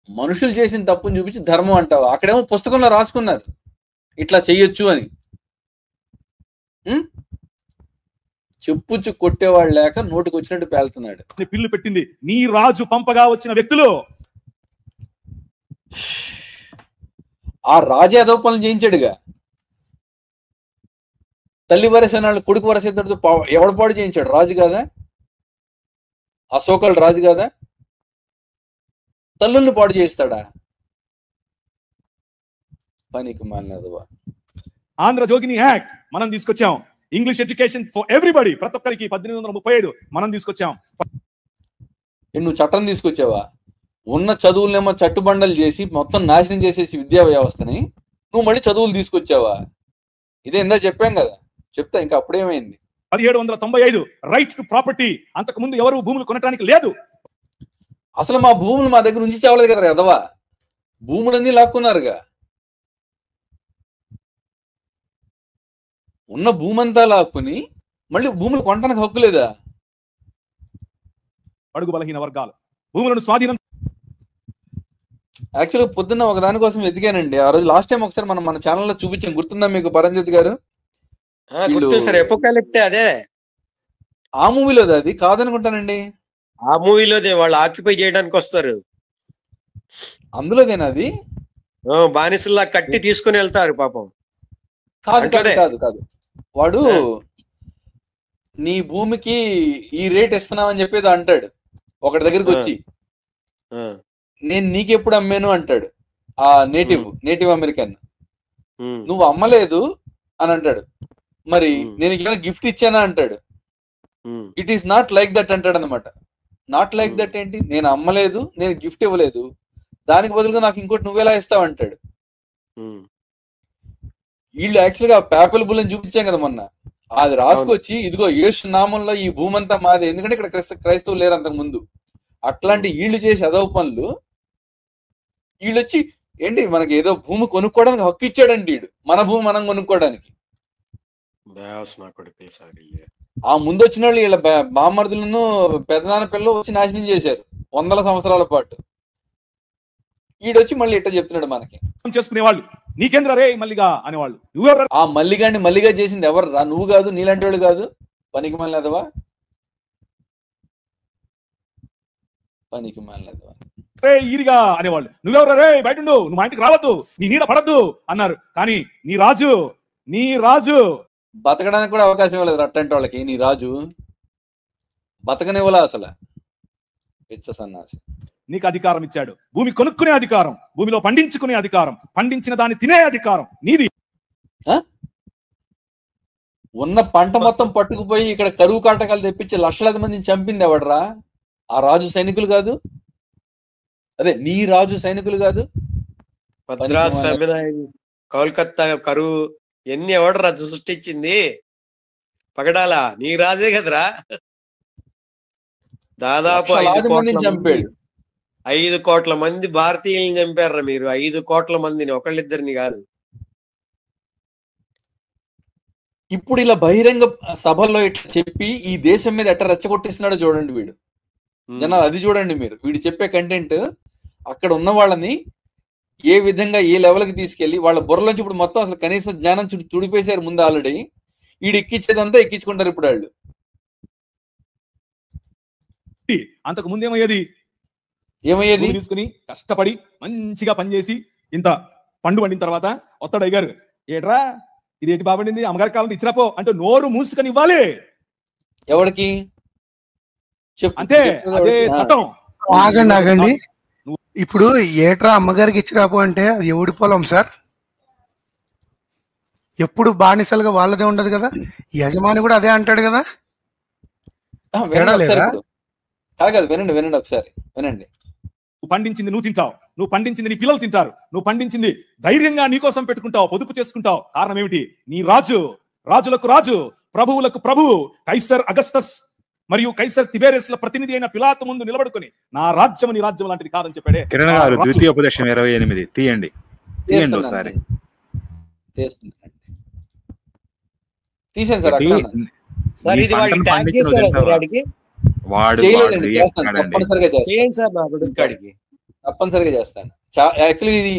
మనుషులు చేసిన తప్పుని చూపించి ధర్మం అంటావా? అక్కడేమో పుస్తకంలో రాసుకున్నారు ఇట్లా చెయ్యొచ్చు అని. చెప్పుచ్చు కొట్టేవాళ్ళు లేక నోటికి వచ్చినట్టు పేలుతున్నాడు. పిల్లు పెట్టింది నీ రాజు పంపగా వచ్చిన వ్యక్తులు. ఆ రాజే అదో పనులు చేయించాడుగా. తల్లి వరసనాళ్ళు కొడుకు వరసేద్దడితో ఎవడ పాడు చేయించాడు? రాజు కాదా? అశోకాలు రాజు కాదా? తల్లుల్ని పాడు చేస్తాడా? పనికి మాలినదువా. ఆంధ్ర జోగిని యాక్ట్ మనం తీసుకొచ్చాం. ఇంగ్లీష్ ఎడ్యుకేషన్ ఫర్ ఎవ్రీబడి, ప్రతి ఒక్కరికి 1835 మనం తీసుకొచ్చాం. నువ్వు చట్టం తీసుకొచ్చావా? ఉన్న చదువులనేమో చట్టుబండలు చేసి మొత్తం నాశనం చేసేసి విద్యా వ్యవస్థని నువ్వు మళ్ళీ చదువులు తీసుకొచ్చావా? ఇదే ఇందా చెప్పాం కదా, చెప్తా ఇంకా అప్పుడేమైంది. 1795 రైట్ టు ప్రాపర్టీ. అంతకు ముందు ఎవరు భూములు కొనడానికి లేదు. అసలు మా భూములు మా దగ్గర నుంచి చావలేదు కదా ఎదవా, భూములన్నీ లాక్కున్నారుగా. ఉన్న భూమంతా లాక్కుని మళ్ళీ భూములు కొనడానికి హక్కు లేదా? అడుగు బలహీన వర్గాలు భూములను స్వాధీనం. యాక్చువల్గా పొద్దున్న ఒక దానికోసం వెతికానండి. ఆ రోజు లాస్ట్ టైం ఒకసారి మనం మన ఛానల్లో చూపించాం, గుర్తుందా మీకు పరంజ్యోతి గారు? గుర్తు సార్, ఎపోకాలిప్టే అదే. ఆ మూవీలోది అది కాదనుకుంటానండి. ఆ మూవీలోదే వాళ్ళు ఆక్యుపై చేయడానికి వస్తారు, అందులోదేనా అది? బానిసల్లా కట్టి తీసుకుని వెళ్తారు పాపం. కాదు కాదు కాదు కాదు, వాడు నీ భూమికి ఈ రేట్ ఇస్తున్నామని చెప్పేది అంటాడు ఒకటి దగ్గరికి వచ్చి. నేను నీకెప్పుడు అమ్మాను అంటాడు ఆ నేటివ్ అమెరికన్. నువ్వు అమ్మలేదు అని అంటాడు. మరి నేను ఇక్కడ గిఫ్ట్ ఇచ్చానా అంటాడు. It is not like that అంటాడు అనమాట. నాట్ లైక్ దట్ ఏంటి? నేను అమ్మలేదు, నేను గిఫ్ట్ ఇవ్వలేదు, దానికి బదులుగా నాకు ఇంకోటి నువ్వెలా ఇస్తావు అంటాడు. వీళ్ళు యాక్చువల్గా పేపల్ బుల్ అని చూపించాం కదా మొన్న, అది రాసుకొచ్చి ఇదిగో యేసు నామంలో ఈ భూమంతా మాది, ఎందుకంటే ఇక్కడ క్రైస్తవులు లేరు అంతకు ముందు. అట్లాంటి వీళ్ళు చేసి అదవ పనులు వీళ్ళు వచ్చి ఏంటి మనకి ఏదో భూమి కొనుక్కోవడానికి హక్కు ఇచ్చాడండి వీడు, మన భూమి మనం కొనుక్కోవడానికి. ఆ ముందు వచ్చిన వాళ్ళు వీళ్ళ బామ్మర్దులను పెద్దనాన్న పిల్లలు వచ్చి నాశనం చేశారు 100 సంవత్సరాల పాటు. ఈడొచ్చి మళ్ళీ ఇట్లా చెప్తున్నాడు మనకి. చేసుకునేవాళ్ళు నీకేంద్ర రే మల్లిగా అనేవాళ్ళు. ఆ మల్లిగాన్ని మల్లిగా చేసింది ఎవరు రా? నువ్వు కాదు, నీలాంటి వాడు కాదు, పనికి మాలినదవా, పనికి మాలినదవా రే ఈరిగా అనేవాళ్ళు. నువ్వెవరు రే బయట నువ్వు మా ఇంటికి రావద్దు, నీ నీడ పడద్దు అన్నారు. కానీ నీ రాజు బతకడానికి కూడా అవకాశం ఇవ్వలేదు అట్టంటి వాళ్ళకి. నీ రాజు బతకనివ్వలే అసలు, పిచ్చ సన్నాసి. నీకు అధికారం ఇచ్చాడు, భూమి కొనుక్కునే అధికారం, భూమిలో పండించుకునే అధికారం, పండించిన దాన్ని తినే అధికారం నీది. ఉన్న పంట మొత్తం పట్టుకుపోయి ఇక్కడ కరువు కాటకాలు తెప్పించి లక్షలాది మందిని చంపింది ఎవడరా? ఆ రాజు సైనికులు కాదు, అదే నీ రాజు సైనికులు కాదు. మద్రాస్ కోల్కత్తా కరువు ఎన్ని ఎవడు రాజు సృష్టించింది? పగడాలా నీ రాజే కదరా. దాదాపు 5 కోట్ల మంది భారతీయుల్ని చంపారా మీరు. 5 కోట్ల మందిని, ఒకళ్ళిద్దరిని కాదు. ఇప్పుడు ఇలా బహిరంగ సభల్లో ఇట్లా చెప్పి ఈ దేశం మీద ఎట్లా రెచ్చగొట్టిస్తున్నాడో చూడండి వీడు. జనాలు అది చూడండి మీరు. వీడు చెప్పే కంటెంట్ అక్కడ ఉన్న వాళ్ళని ఏ విధంగా ఏ లెవెల్కి తీసుకెళ్లి వాళ్ళ బుర్రలోంచి ఇప్పుడు మొత్తం అసలు కనీసం జ్ఞానం తుడిపేశారు ముందు ఆల్రెడీ. వీడు ఎక్కించేదంతా ఎక్కించుకుంటారు ఇప్పుడు వాళ్ళు. అంతకు ముందు ఏమయ్యేది తీసుకుని కష్టపడి మంచిగా పనిచేసి ఇంత పండు పండిన తర్వాత వస్తాడు అయ్యారు, ఏట్రా ఇది ఏంటి బాబండింది, అమ్మగారి కాలం ఇచ్చిరాపో అంటే నోరు మూసుకొని ఇవ్వాలి. ఎవరికి అంతే, అదే చట్టం. ఆగండి. ఇప్పుడు ఏట్రా అమ్మగారికి ఇచ్చిరాపో అంటే అది ఎవడి పొలం సార్? ఎప్పుడు బానిసలుగా వాళ్ళదే ఉండదు కదా, యజమాని కూడా అదే అంటాడు కదా. కాదు వినండి ఒకసారి వినండి. నువ్వు పండించింది నువ్వు తింటావు, నువ్వు పండించింది నీ పిల్లలు తింటారు, నువ్వు పండించింది ధైర్యంగా నీకోసం పెట్టుకుంటావు, పొదుపు చేసుకుంటావు. కారణం ఏమిటి? నీ రాజులకు రాజు, ప్రభువులకు ప్రభువు, కైసర్ అగస్తస్ మరియు కైసర్ తిబేరియస్ల ప్రతినిధి అయిన పిలాతు ముందు నిలబడుకొని నా రాజ్యం నీ రాజ్యం లాంటిది కాదని చెప్పాడే. కిరణ్ గారు ద్వితీయోపదేశం 28 తీయండి ఒకసారి. తీసాను సార్. తప్పనిసరిగా చేస్తాను. యాక్చువల్లీ ఇది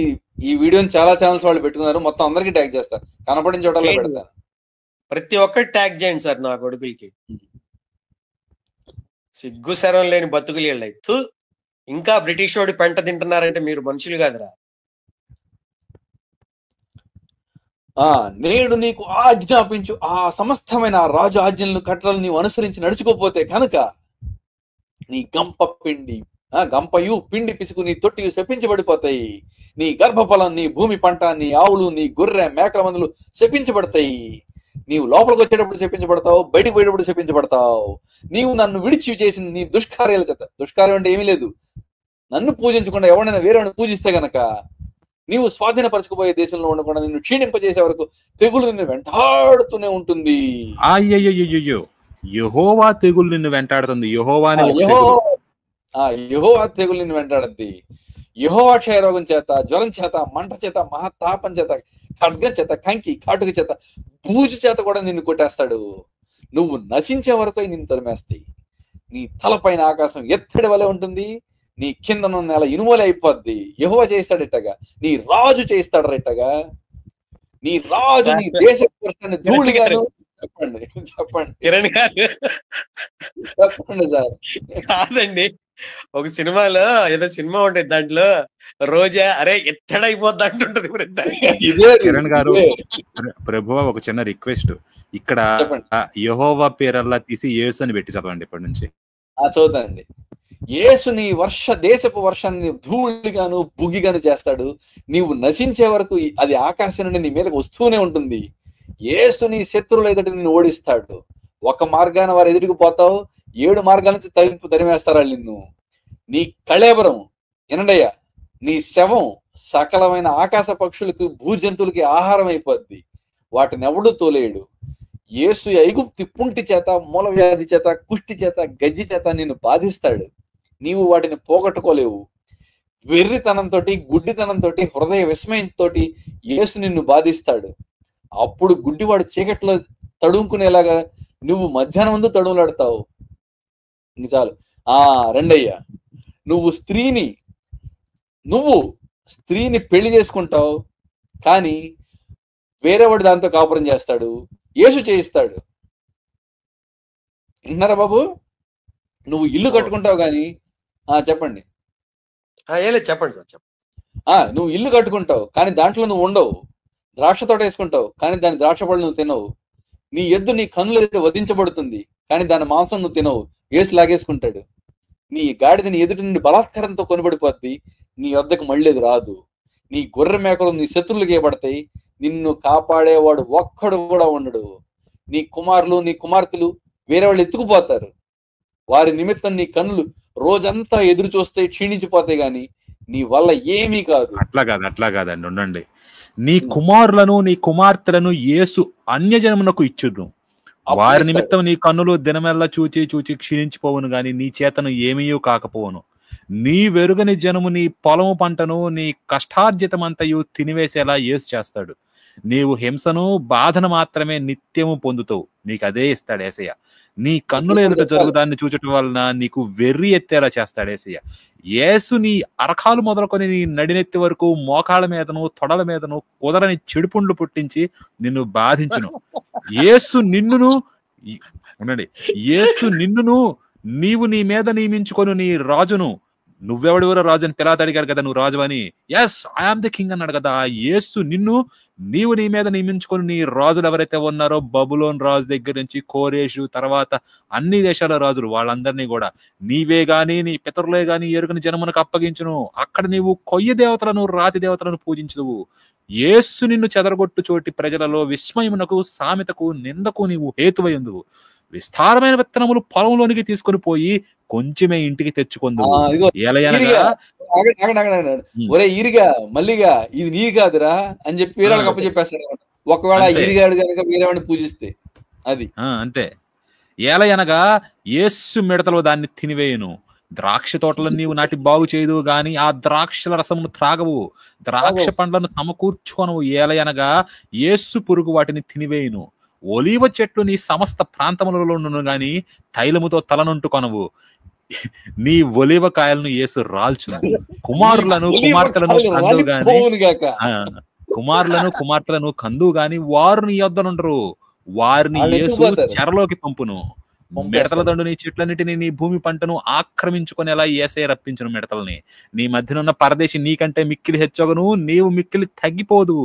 ఈ వీడియోని చాలా ఛానల్స్ వాళ్ళు పెట్టుకున్నారు, మొత్తం అందరికి ట్యాగ్ చేస్తారు, కనపడిన చోటలో పెడతాను. ప్రతి ఒక్కటి ట్యాగ్ చేయండి సార్ నా కొడుకులకి. సిగ్గు శరం లేని బతుకులు వీళ్ళైతు. ఇంకా బ్రిటిష్ వాడి పెంట తింటున్నారంటే మీరు మనుషులు కాదురా. నేడు నీకు ఆజ్ఞాపించు ఆ సమస్తమైన రాజు ఆజ్ఞలను కట్టలను నీవు అనుసరించి నడుచుకోపోతే కనుక నీ గంపయు పిండి పిసుకు నీ తొట్టియు శపించబడిపోతాయి. నీ గర్భఫలం, నీ భూమి పంట, నీ ఆవులు, నీ గొర్రె మేకల మందులు శపించబడతాయి. నీవు లోపలికి వచ్చేటప్పుడు శపించబడతావు, బయటకు పోయేటప్పుడు శపించబడతావు. నీవు నన్ను విడిచి చేసిన నీ దుష్కార్యాల చేత, దుష్కార్యం అంటే ఏమీ లేదు, నన్ను పూజించకుండా ఎవరైనా వేరేవాడిని పూజిస్తే గనక నీవు స్వాధీనపరచుకుపోయే దేశంలో ఉండకుండా నిన్ను క్షీణింపజేసే వరకు తెగులు నిన్ను వెంటాడుతూనే ఉంటుంది. అయ్యయ్యో, యెహోవా తెగులు నిన్ను వెంటాడుతుంది. యెహోవానే ఒక తెగులు. యెహోవా తెగులు నిన్ను వెంటాడుద్ది. యెహోవా క్షయరోగం చేత, జ్వరం చేత, మంట చేత, మహాతాపం చేత, ఖడ్గం చేత, కంకి కాటుక చేత, బూజు చేత కూడా నిన్ను కొట్టేస్తాడు. నువ్వు నశించే వరకు నిన్ను తరిమేస్తాయి. నీ తలపైన ఆకాశం ఎత్తడి వలె ఉంటుంది, నీ కింద నెల ఇనుమలే అయిపోద్ది. యెహోవా చేస్తాడెట్టగా, నీ రాజు చేస్తాడు రెట్టగా. నీ రాజు నీ దేశ పురుషాన్ని ధూళిగాను. చెప్పండి కిరణ్ గారు చెప్పండి సార్. కాదండి, ఒక సినిమాలో ఏదో సినిమా ఉంటుంది, దాంట్లో రోజా అరే ఎత్తడైపోద్ది అంటుంటది. కిరణ్ గారు, ప్రభువా ఒక చిన్న రిక్వెస్ట్, ఇక్కడ యెహోవా పేరల్లా తీసి యేసు అని పెట్టి చదవండి ఇప్పటి నుంచి. చదువుతానండి. యేసు నీ దేశపు వర్షాన్ని ధూళిగాను బుగ్గిగాను చేస్తాడు. నీవు నశించే వరకు అది ఆకాశం నుండి నీ మీదకి వస్తూనే ఉంటుంది. యేసు నీ శత్రువుల ఎదుటి నిన్ను ఓడిస్తాడు. ఒక మార్గాన వారు ఎదుటికి పోతావు, 7 మార్గాల నుంచి తరిమేస్తారు నిన్ను. నీ కళేబరం ఎనడయ్య, నీ శవం సకలమైన ఆకాశ పక్షులకు భూజంతువులకి ఆహారం అయిపోద్ది. వాటిని ఎవడు తోలేడు. యేసు ఐగుప్తి పుంటి చేత, మూల వ్యాధి చేత, కుష్టి చేత, గజ్జి చేత నిన్ను బాధిస్తాడు. నీవు వాటిని పోగొట్టుకోలేవు. వెర్రితనంతో, గుడ్డితనంతో, హృదయ విస్మయంతో యేసు నిన్ను బాధిస్తాడు. అప్పుడు గుడ్డివాడు చీకట్లో తడుముకునేలాగా నువ్వు మధ్యాహ్నం ముందు తడుములాడతావు. చాలు. రెండయ్యా, నువ్వు స్త్రీని పెళ్లి చేసుకుంటావు, కానీ వేరేవాడు దాంతో కాపురం చేస్తాడు. యేసు చేయిస్తాడు. వింటున్నారా బాబు? నువ్వు ఇల్లు కట్టుకుంటావు కానీ చెప్పండి చెప్పండి సార్, చెప్పండి. నువ్వు ఇల్లు కట్టుకుంటావు కానీ దాంట్లో నువ్వు ఉండవు. ద్రాక్ష తోట వేసుకుంటావు కానీ దాని ద్రాక్ష పళ్ళు నువ్వు తినవు. నీ ఎద్దు నీ కన్నుల ఎదుట వధించబడుతుంది కానీ దాని మాంసం నువ్వు తినవు. యేసు లాగేసుకుంటాడు. నీ గాడిద నీ ఎదుటి నుండి బలాత్కారంతో కొనబడిపోద్ది, నీ వద్దకు మళ్ళీ రాదు. నీ గొర్రె మేకలు నీ శత్రువులకు ఏబడతాయి, నిన్ను కాపాడేవాడు ఒక్కడు కూడా ఉండడు. నీ కుమారులు నీ కుమార్తెలు వేరే వాళ్ళు ఎత్తుకుపోతారు. వారి నిమిత్తం నీ కన్నులు రోజంతా ఎదురు చూస్తే క్షీణించిపోతాయి గాని నీ వల్ల ఏమీ కాదు. అట్లా కాదండి, ఉండండి. నీ కుమారులను నీ కుమార్తెలను యేసు అన్యజనమునకు ఇచ్చును. వారి నిమిత్తం నీ కన్నులు దినమెల్లా చూచి క్షీణించిపోవును గాని నీ చేతను ఏమీ కాకపోవును. నీ వెరుగని జనము నీ పొలము పంటను నీ కష్టార్జితమంతయు తినివేసేలా యేసు చేస్తాడు. నీవు హింసను బాధను మాత్రమే నిత్యము పొందుతావు, నీకు అదే ఇస్తాడు యేసయ్య. నీ కన్నుల ఎదుట జరుగుదాన్ని చూచటం వలన నీకు వెర్రి ఎత్తేలా చేస్తాడు యేసయ్య. యేసు నీ అరకాలు మొదలుకొని నీ నడినెత్తి వరకు మోకాళ్ళ మీదను తొడల మీదను కుదరని చెడుపుండ్లు పుట్టించి నిన్ను బాధించును. యేసు నిన్నును నీవు నీ మీద నియమించుకొని నీ రాజును, నువ్వెవడెవరో రాజు అని పిలాతు అడిగాడు కదా, నువ్వు రాజు అని. ఎస్, ఐఆమ్ ది కింగ్ అన్నాడు కదా. యేసు నీవు నీ మీద నియమించుకొని నీ రాజులు ఎవరైతే ఉన్నారో, బబులోన్ రాజు దగ్గర నుంచి కోరేషు, తర్వాత అన్ని దేశాల రాజులు, వాళ్ళందరినీ కూడా నీవే గాని నీ పితరులే గాని ఎరుగని జనమునకు అప్పగించును. అక్కడ నీవు కొయ్య దేవతలను రాతి దేవతలను పూజించదువు. యేసు నిన్ను చెదరగొట్టు చోటి ప్రజలలో విస్మయమునకు సామెతకు నిందకు నీవు హేతువైందువు. విస్తారమైన విత్తనములు పొలంలోనికి తీసుకొని పోయి కొంచెమే ఇంటికి తెచ్చుకుందువు. ఒరే ఈరిగా మల్లిగా ఇది నీ కాదురా అని చెప్పి వేరే వాళ్ళకి అప్పచెప్పేస్తాడు. ఒకవేళ ఈరిగాడు కనుక వేరే వాడిని పూజిస్తే అది అంతే. ఏలయనగా యేసు మిడతలో దాన్ని తినివేయును. ద్రాక్ష తోటలను నీవు నాటి బాగు చేయదు గాని ఆ ద్రాక్షల రసమును త్రాగవు, ద్రాక్ష పండ్లను సమకూర్చుకొనవు. ఏలయనగా యేసు పురుగు వాటిని తినివేయును. ఒలీవ చెట్లు నీ సమస్త ప్రాంతములలో గాని తైలముతో తలనుంటుకొనవు. నీ ఒలీవ కాయలను యేసు రాల్చును. కుమారులను కుమార్తెలను కందువు గాని వారు నీ యొద్దనుండరు. వారిని యేసు చెరలోకి పంపును. మిడతల దండు నీ చెట్లన్నిటిని నీ భూమి పంటను ఆక్రమించుకునేలా యేసే రప్పించును. మిడతల్ని నీ మధ్యనున్న పరదేశి నీకంటే మిక్కిలి హెచ్చగను, నీవు మిక్కిలి తగ్గిపోదు.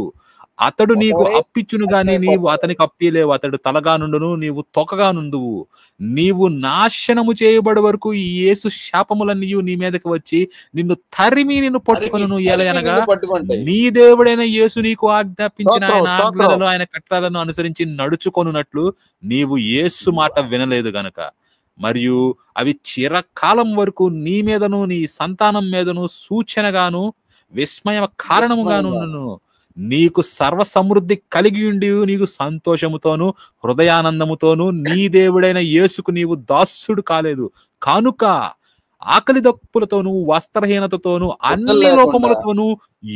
అతడు నీకు ఒకవరే అప్పిచ్చును గాని నీవు నాశనమైపోతారు. అతనికి అప్పిలేవు. అతడు తలగా నుండును, నీవు తొకగా నుండువు. నీవు నాశనము చేయబడి వరకు ఈ యేసు శాపములన్నీయు నీ మీదకి వచ్చి నిన్ను తరిమి నిన్ను పట్టుకొనును. ఎలయనగా నిన్ను పట్టుకుంటాయి. నీ దేవుడైన యేసు నీకు ఆజ్ఞాపించిన స్తోత్రం, ఆయన స్తోత్రం. ఆజ్ఞలను ఆయన కట్టడలను అనుసరించి నడుచుకొనున్నట్లు నీవు యేసు మాట వినలేదు గనక. మరియు అవి చిరకాలం వరకు నీ మీదను నీ సంతానం మీదను సూచనగాను విస్మయ కారణముగాను నీకు సర్వ సమృద్ధి కలిగి ఉండి నీకు సంతోషముతోను హృదయానందముతోను నీ దేవుడైన యేసుకు నీవు దాసుడు కాలేదు కనుక ఆకలి దప్పులతోను వస్త్రహీనతతోను అన్ని లోపములతోను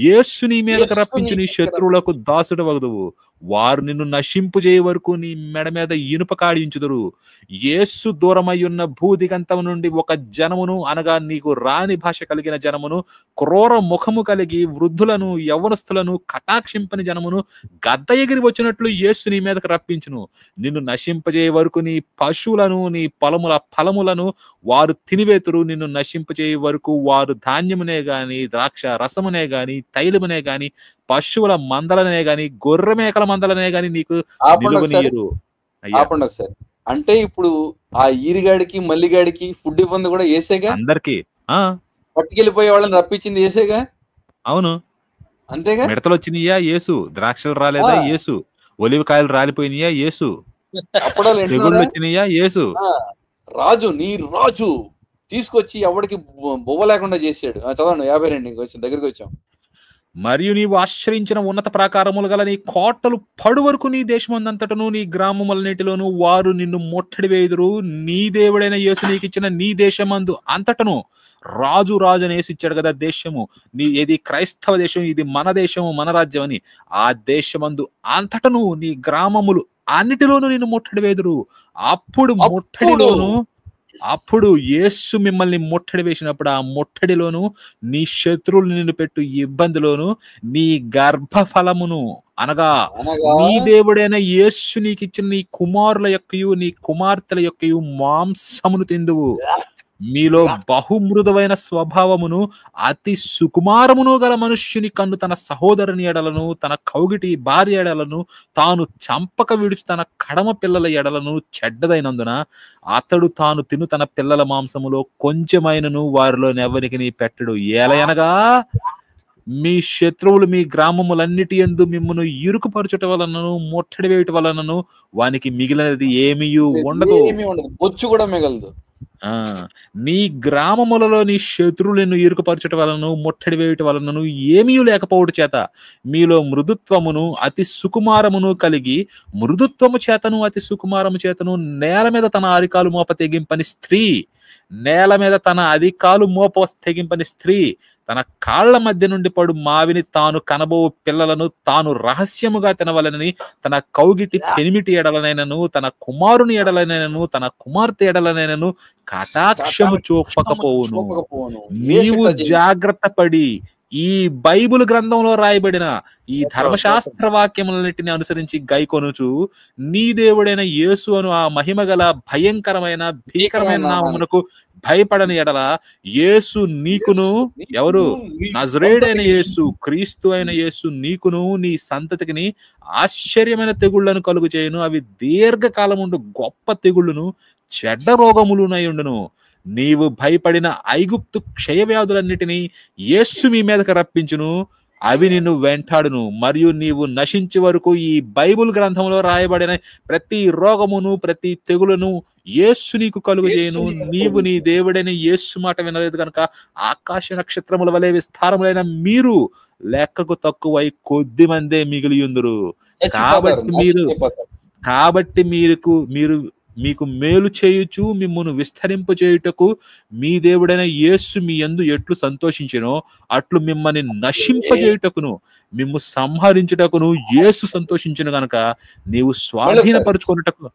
యేసు నీ మీదకి రప్పించి నీ శత్రువులకు దాసుడు వగదువు. వారు నిన్ను నశింపు చేయ వరకు నీ మెడ మీద ఇనుప కాడించుదురు. యేసు దూరమై ఉన్న భూదిగంతం నుండి ఒక జనమును అనగా నీకు రాని భాష కలిగిన జనమును, క్రూర ముఖము కలిగి వృద్ధులను యవ్వనస్తులను కటాక్షింపని జనమును గద్ద ఎగిరి వచ్చినట్లు యేసు నీ మీదకి రప్పించును. నిన్ను నశింపజేయ వరకు నీ పశువులను నీ పొలముల ఫలములను వారు తినివేతురు. నిన్ను నశింపజేయ వరకు వారు ధాన్యమునే గాని ద్రాక్ష రసమునే గాని తైలమునే గాని పశువుల మందలనే గాని గొర్రె మేకల మందలనే గాని నీకు నిలువనీయరు. ఆపండి ఒకసారి. అంటే ఇప్పుడు ఆ ఈరిగాడికి మల్లిగాడికి ఫుడ్ ఇబ్బంది కూడా ఏసేగా, అందరికి పట్టుకెళ్ళిపోయే వాళ్ళని రప్పించింది ఏసేగా. అవును, అంతేగా. మిడతలు వచ్చినాయా యేసు, ద్రాక్షలు రాలేదా యేసు, ఒలివకాయలు రాలిపోయినాయా యేసు, అప్పుడు తెగుళ్ళు వచ్చినాయా యేసు. రాజు నీ రాజు తీసుకొచ్చి ఎవరికి బొవ్వ లేకుండా చేసాడు. చదవండి 52 వచ్చి దగ్గరికి వచ్చాం. మరియు నీవు ఆశ్రయించిన ఉన్నత ప్రాకారములు గల నీ కోటలు పడు వరకు నీ దేశమందంతటను నీ గ్రామములన్నిటిలోను వారు నిన్ను ముట్టడి వేయుదురు. నీ దేవుడైన యేసు నీకు ఇచ్చిన నీ దేశమందు అంతటను రాజు అని వేసిచ్చాడు కదా దేశము. ఇది క్రైస్తవ దేశం, ఇది మన దేశము మన రాజ్యం అని. ఆ దేశమందు అంతటను నీ గ్రామములు అన్నిటిలోనూ నిన్ను ముట్టడి వేదురు. అప్పుడు యేసు మిమ్మల్ని ముట్టడి వేసినప్పుడు ఆ ముట్టడిలోను నీ శత్రువులు నిన్ను పెట్టు ఇబ్బందిలోను నీ గర్భఫలమును అనగా నీ దేవుడైన యేసు నీకు ఇచ్చిన నీ కుమారుల యొక్కయు నీ కుమార్తెల యొక్కయు మాంసమును తిందువు. మీలో బహుమృదువైన స్వభావమును అతి సుకుమారమును గల మనుష్యుని కన్ను తన సహోదరుని ఎడలను తన కౌగిటి భార్య ఎడలను తాను చంపక విడుచు తన కడమ పిల్లల ఎడలను చెడ్డదైనందున అతడు తాను తిను తన పిల్లల మాంసములో కొంచెమైనను వారిలో నెవరికి పెట్టడు. ఏలయనగా మీ శత్రువులు మీ గ్రామములన్నిటి యందు మిమ్మును ఇరుకుపరచుట వలనను ముట్టడి వేయుట వలనను వానికి మిగిలినది ఏమీ ఉండదు, బొచ్చు కూడా మిగలదు. నీ గ్రామములలో నీ శత్రువులను ఇరుకుపరచుట వలనను ముట్టడి వేయుట వలనను ఏమీ లేకపోవడం చేత మీలో మృదుత్వమును అతి సుకుమారమును కలిగి మృదుత్వము చేతను అతి సుకుమారము చేతను నేల మీద తన అరికాలు మోప తెగింపని స్త్రీ తన కాళ్ల మధ్య నుండి పడు మావిని తాను కనబో పిల్లలను తాను రహస్యముగా తినవలనని తన కౌగిటి పెనిమిటి ఎడలనైనను తన కుమారుని ఎడలనైనను తన కుమార్తె ఎడలనైనను కటాక్షము చూపకపోవును. నీవు జాగ్రత్త పడి ఈ బైబిల్ గ్రంథంలో రాయబడిన ఈ ధర్మశాస్త్ర వాక్యములన్నిటిని అనుసరించి గైకొనుచు నీ దేవుడైన యేసు అను ఆ మహిమగల భయంకరమైన భీకరమైన నామమునకు భయపడని ఎడల యేసు నీకును ఎవరు నజరేయుడైన యేసు క్రీస్తు అయిన యేసు నీకును నీ సంతతికిని ఆశ్చర్యమైన తెగుళ్లను కలుగు చేయును. అవి దీర్ఘకాలముండు గొప్ప తెగుళ్ళును చెడ్డ రోగములునై ఉండును. నీవు భయపడిన ఐగుప్తు క్షయవ్యాధులన్నిటినీ యేసు మీ మీదకి రప్పించును. అవి నిన్ను వెంటాడును. మరియు నీవు నశించే వరకు ఈ బైబిల్ గ్రంథంలో రాయబడిన ప్రతి రోగమును ప్రతి తెగులను యేసు నీకు కలుగు చేయను. నీవు నీ దేవుడైన యేసు మాట వినలేదు కనుక ఆకాశ నక్షత్రముల వలె విస్తారములైన మీరు లెక్కకు తక్కువై కొద్ది మందే మిగిలియుందురు. కాబట్టి మీకు మేలు చేయుచు మిమ్మును విస్తరింప చేయుటకు మీ దేవుడైన యేసు మీ యందు ఎట్లు సంతోషించెనో అట్లు మిమ్మల్ని నశింపజేయుటకును మిమ్ము సంహరించుటకును యేసు సంతోషించెను గనక నీవు స్వాధీనపరుచుకొనుటకు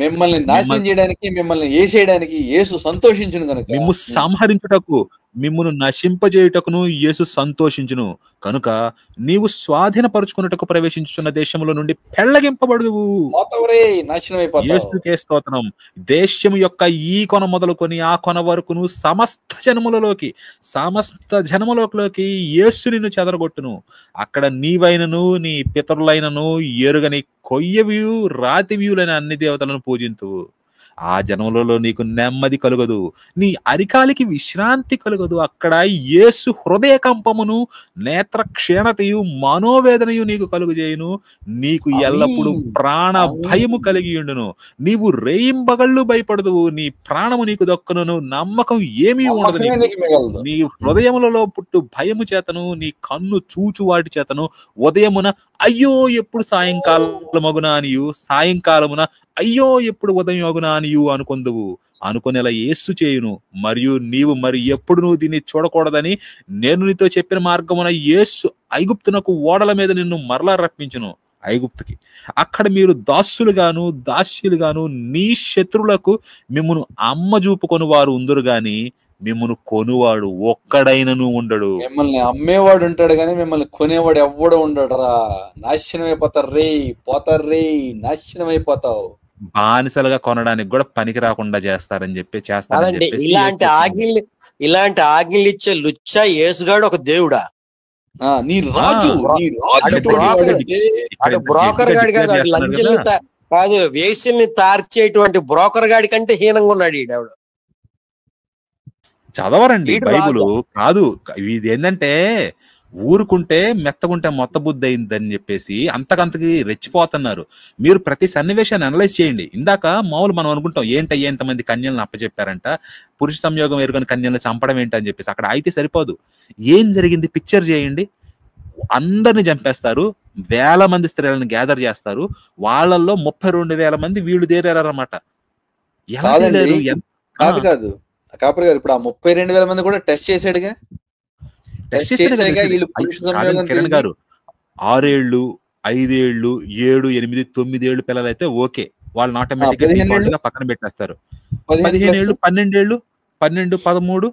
మిమ్మల్ని నాశనం చేయడానికి మిమ్మల్ని వేసేయడానికి యేసు సంతోషించును గనక మిమ్ము సంహరించుటకు మిమ్మును నశింపజేయుటకును యేసు సంతోషించును కనుక నీవు స్వాధీనపరుచుకున్నటకు ప్రవేశించుతున్న దేశంలో నుండి పెళ్లగింపబడుదువు. పోతావురే, నాశనం అయిపోతావు. యేసుకే స్తోత్రం. దేశము యొక్క ఈ కొన మొదలుకొని ఆ కొన వరకును సమస్త జనములోకి యేసు నిన్ను చెదరగొట్టును. అక్కడ నీవైనను నీ పితరులైనను ఎరుగని కొయ్యవియు రాతివ్యులైన అన్ని దేవతలను పూజింతువు. ఆ జనములలో నీకు నెమ్మది కలుగదు, నీ అరికాలికి విశ్రాంతి కలుగదు. అక్కడ యేసు హృదయ కంపమును నేత్ర క్షీణతయు మనోవేదనయు నీకు కలుగజేయును. నీకు ఎల్లప్పుడూ ప్రాణ భయము కలిగి ఉండును. నీవు రేయింబగళ్ళు భయపడదువు. నీ ప్రాణము నీకు దక్కును, నమ్మకం ఏమీ ఉండదు. నీ హృదయములలో పుట్టు భయము చేతను నీ కన్ను చూచు వాటి చేతను ఉదయమున అయ్యో ఎప్పుడు సాయంకాలమగునా అనియు, సాయంకాలమున అయ్యో ఎప్పుడు ఉదయం అగునా అనియు అనుకొందువు. అనుకునేలా యేసు చేయును. మరియు నీవు మరి ఎప్పుడు నువ్వు దీన్ని చూడకూడదని నేను నీతో చెప్పిన మార్గమున యేసు ఐగుప్తునకు ఓడల మీద నిన్ను మరలా రప్పించును, ఐగుప్తుకి. అక్కడ మీరు దాస్యులుగాను దాస్యులుగాను నీ శత్రులకు మిమ్మును అమ్మజూపుకొని వారు ఉందరు గాని మిమ్మును కొనువాడు ఒక్కడైనను ఉండడు. మిమ్మల్ని అమ్మేవాడు ఉంటాడు కానీ మిమ్మల్ని కొనేవాడు ఎవ్వడు ఉండడు రా. నాశనం అయిపోతారు రే, నాశనం అయిపోతావు. బానిసలుగా కొనడానికి కూడా పనికి రాకుండా చేస్తారని చెప్పి ఇలాంటి ఆజ్ఞలు ఇచ్చే లుచ్చ యేసుగాడు ఒక దేవుడా? నీ రాజు బ్రోకర్ గాడి కాదు, లంచల్ని కాదు, వేసిల్ని తార్చేటువంటి బ్రోకర్ గాడి కంటే హీనంగా ఉన్నాడు ఈడెవడు. చదవరండి బైబుల్. కాదు, ఇది ఏంటంటే ఊరుకుంటే మెత్తగుంటే మొత్త బుద్ధి అయిందని చెప్పేసి అంతకంతకి రెచ్చిపోతున్నారు. మీరు ప్రతి సన్నివేశాన్ని అనలైజ్ చేయండి. ఇందాక మామూలు మనం అనుకుంటాం ఏంటయ్యా ఇంతమంది కన్యలను అప్పచెప్పారంట, పురుష సంయోగం ఎరుగని కన్యలను చంపడం ఏంటని చెప్పేసి. అక్కడ అయితే సరిపోదు, ఏం జరిగింది పిక్చర్ చేయండి. అందరిని చంపేస్తారు, వేల మంది స్త్రీలను గ్యాదర్ చేస్తారు, వాళ్ళల్లో 32,000 మంది వీళ్ళు తేరారన్నమాట. కాదు కాపరి గారు, ఇప్పుడు ఆ 32,000 మంది కూడా టెస్ట్ చేసాడుగా. కిరణ్ గారు 6 ఏళ్ళు 5 ఏళ్ళు 7 8 9 ఏళ్ళు పిల్లలు అయితే ఓకే, వాళ్ళని ఆటోమేటిక్ గా పక్కన పెట్టేస్తారు. 15 ఏళ్ళు 12 ఏళ్ళు 12 13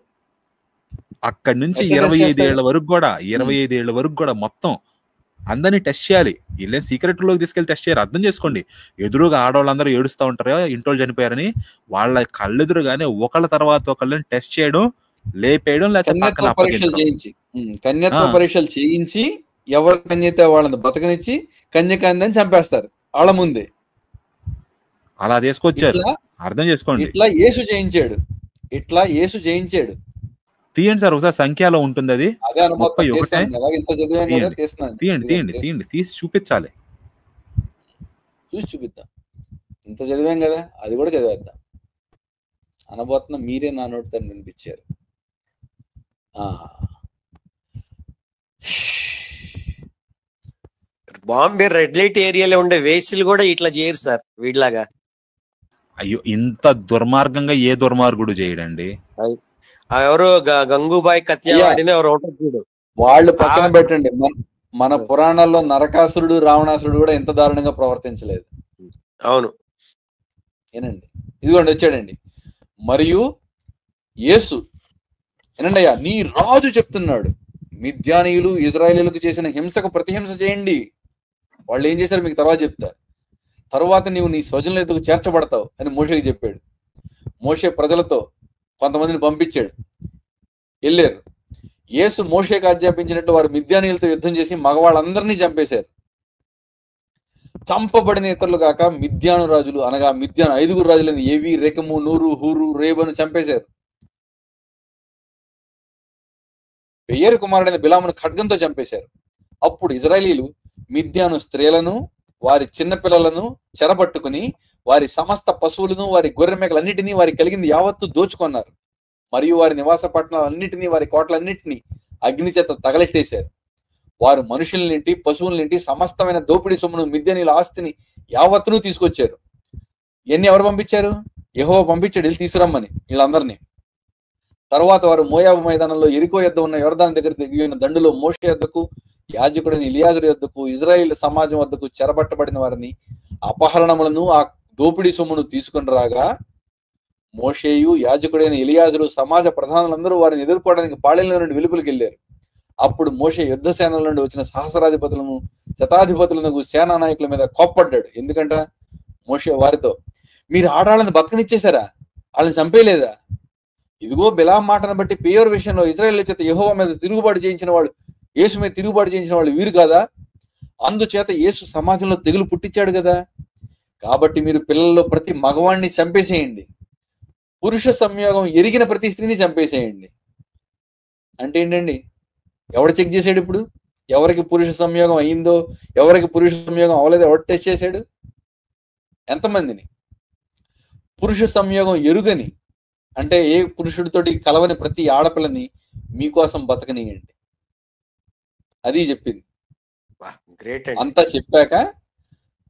అక్కడి నుంచి 25 ఏళ్ల వరకు కూడా 25 ఏళ్ల వరకు కూడా మొత్తం అందరినీ టెస్ట్ చేయాలి. వీళ్ళే సీక్రెట్ లోకి తీసుకెళ్లి టెస్ట్ చేయాలి. అర్థం చేసుకోండి, ఎదురుగా ఆడవాళ్ళందరూ ఏడుస్తూ ఉంటారు ఇంట్లో చనిపోయారని, వాళ్ళ కళ్ళెదురుగానే ఒకళ్ళ తర్వాత ఒకళ్ళని టెస్ట్ చేయడం, లేపేయడం, లేకపోతే కన్యత్వ పరీక్షలు చేయించి ఎవరు కన్యతే వాళ్ళని బతకనిచ్చి కన్యకాందని చంపేస్తారు వాళ్ళ ముందే. అలా తీసుకొచ్చారు, అర్థం చేసుకోండి. ఇట్లా యేసు జయించాడు. తీయండి సార్ ఒకసారి, సంఖ్యలో ఉంటుంది అది. తీయండి తీసి చూపించాలి. చూసి చూపిద్దాం. ఇంత చదివాం కదా, అది కూడా చదివేద్దాం. అనబోతున్న మీరే నా నోటితో వినిపించారు. బాంబే రెడ్ లైట్ ఏరియాలో ఉండే వేసులు కూడా ఇట్లా చేయరు సార్ వీడిలాగా. అయ్యో, ఇంత దుర్మార్గంగా ఏ దుర్మార్గుడు చేయడండి. ఎవరు గంగూబాయ్ కత్యావాడిని ఎవరు ఉంటారు చూడు, వాళ్ళు పక్కన పెట్టండి. మన పురాణాల్లో నరకాసురుడు రావణాసురుడు కూడా ఎంత దారుణంగా ప్రవర్తించలేదు. అవును ఏనండి, ఇదిగోండి వచ్చాడండి. మరియు యేసు ఏనండి అయ్యా, నీ రాజు చెప్తున్నాడు, మిద్యానీయులు ఇజ్రాయేలీలకు చేసిన హింసకు ప్రతిహింస చేయండి. వాళ్ళు ఏం చేశారు మీకు తర్వాత చెప్తా. తరువాత నీవు నీ స్వజనుల ఎదుగు చేర్చబడతావు అని మోషేకి చెప్పాడు. మోషే ప్రజలతో కొంతమందిని పంపించాడు, వెళ్ళారు. యేసు మోషేకి ఆజ్ఞాపించినట్టు వారు మిద్యానీయులతో యుద్ధం చేసి మగవాళ్ళందరినీ చంపేశారు. చంపబడిన ఇతరులు కాక మిద్యాను రాజులు అనగా మిద్యాను 5 రాజులని ఏవి, రెకము, నూరు, హూరు, రేబను చంపేశారు. బెయేరు కుమారుడైన బిలామును ఖడ్గంతో చంపేశారు. అప్పుడు ఇజ్రాయేలీలు మిద్యాను స్త్రీలను వారి చిన్నపిల్లలను చెరబట్టుకుని వారి సమస్త పశువులను వారి గొర్రె మేకలన్నిటినీ వారి కలిగింది యావత్తు దోచుకున్నారు. మరియు వారి నివాస పట్టణాలన్నిటినీ వారి కోటలన్నింటినీ అగ్ని చేత తగలెట్టేశారు. వారు మనుషులనింటి పశువులనింటి సమస్తమైన దోపిడీ సొమ్మును మిద్యానీయుల ఆస్తిని యావత్తును తీసుకొచ్చారు. ఎన్ని ఎవరు పంపించారు? యెహోవా పంపించాడు, వెళ్ళి తీసుకురమ్మని వీళ్ళందరినీ. తర్వాత వారు మోయాబు మైదానంలో ఎరికో యొద్ద ఉన్న యొర్దాను దగ్గర దిగిన దండులో మోషే యొద్దకు, యాజకుడిని ఎలియాజరు యొద్దకు, ఇజ్రాయేల్ సమాజం వద్దకు చెరబట్టబడిన వారిని, అపహరణములను ఆ దోపిడీ సొమ్మును తీసుకుని రాగా మోషేయు యాజకుడైన ఎలియాజరు సమాజ ప్రధానులందరూ వారిని ఎదుర్కోవడానికి పాళెంలో నుండి వెలుపలికి వెళ్ళారు. అప్పుడు మోషే యుద్ధ సేనల నుండి వచ్చిన సహస్రాధిపతులను శతాధిపతులను సేనా నాయకుల మీద కోప్పడ్డాడు. ఎందుకంట మోషే వారితో, మీరు ఆడాళ్ళని బతకనిచ్చేశారా? వాళ్ళని చంపేయలేదా? ఇదిగో బిలాం మాటను బట్టి పేయోరు విషయంలో ఇశ్రాయేలు చేత యెహోవా మీద తిరుగుబాటు చేయించిన వాడు, యేసు మీద తిరుగుబాటు చేయించిన వాళ్ళు వీరు కాదా? అందుచేత యేసు సమాజంలో తెగులు పుట్టించాడు కదా. కాబట్టి మీరు పిల్లల్లో ప్రతి మగవాణ్ణి చంపేసేయండి, పురుష సంయోగం ఎరిగిన ప్రతి స్త్రీని చంపేసేయండి. అంటే ఏంటండి? ఎవడు చెక్ చేశాడు? ఇప్పుడు ఎవరికి పురుష సంయోగం అయిందో, ఎవరికి పురుష సంయోగం అవ్వలేదో ఎవడు టెస్ట్ చేశాడు? ఎంతమందిని? పురుష సంయోగం ఎరుగని, అంటే ఏ పురుషుడితోటి కలవని ప్రతి ఆడపిల్లని మీకోసం బతకనియండి. అది చెప్పింది. గ్రేట్. అంతా చెప్పాక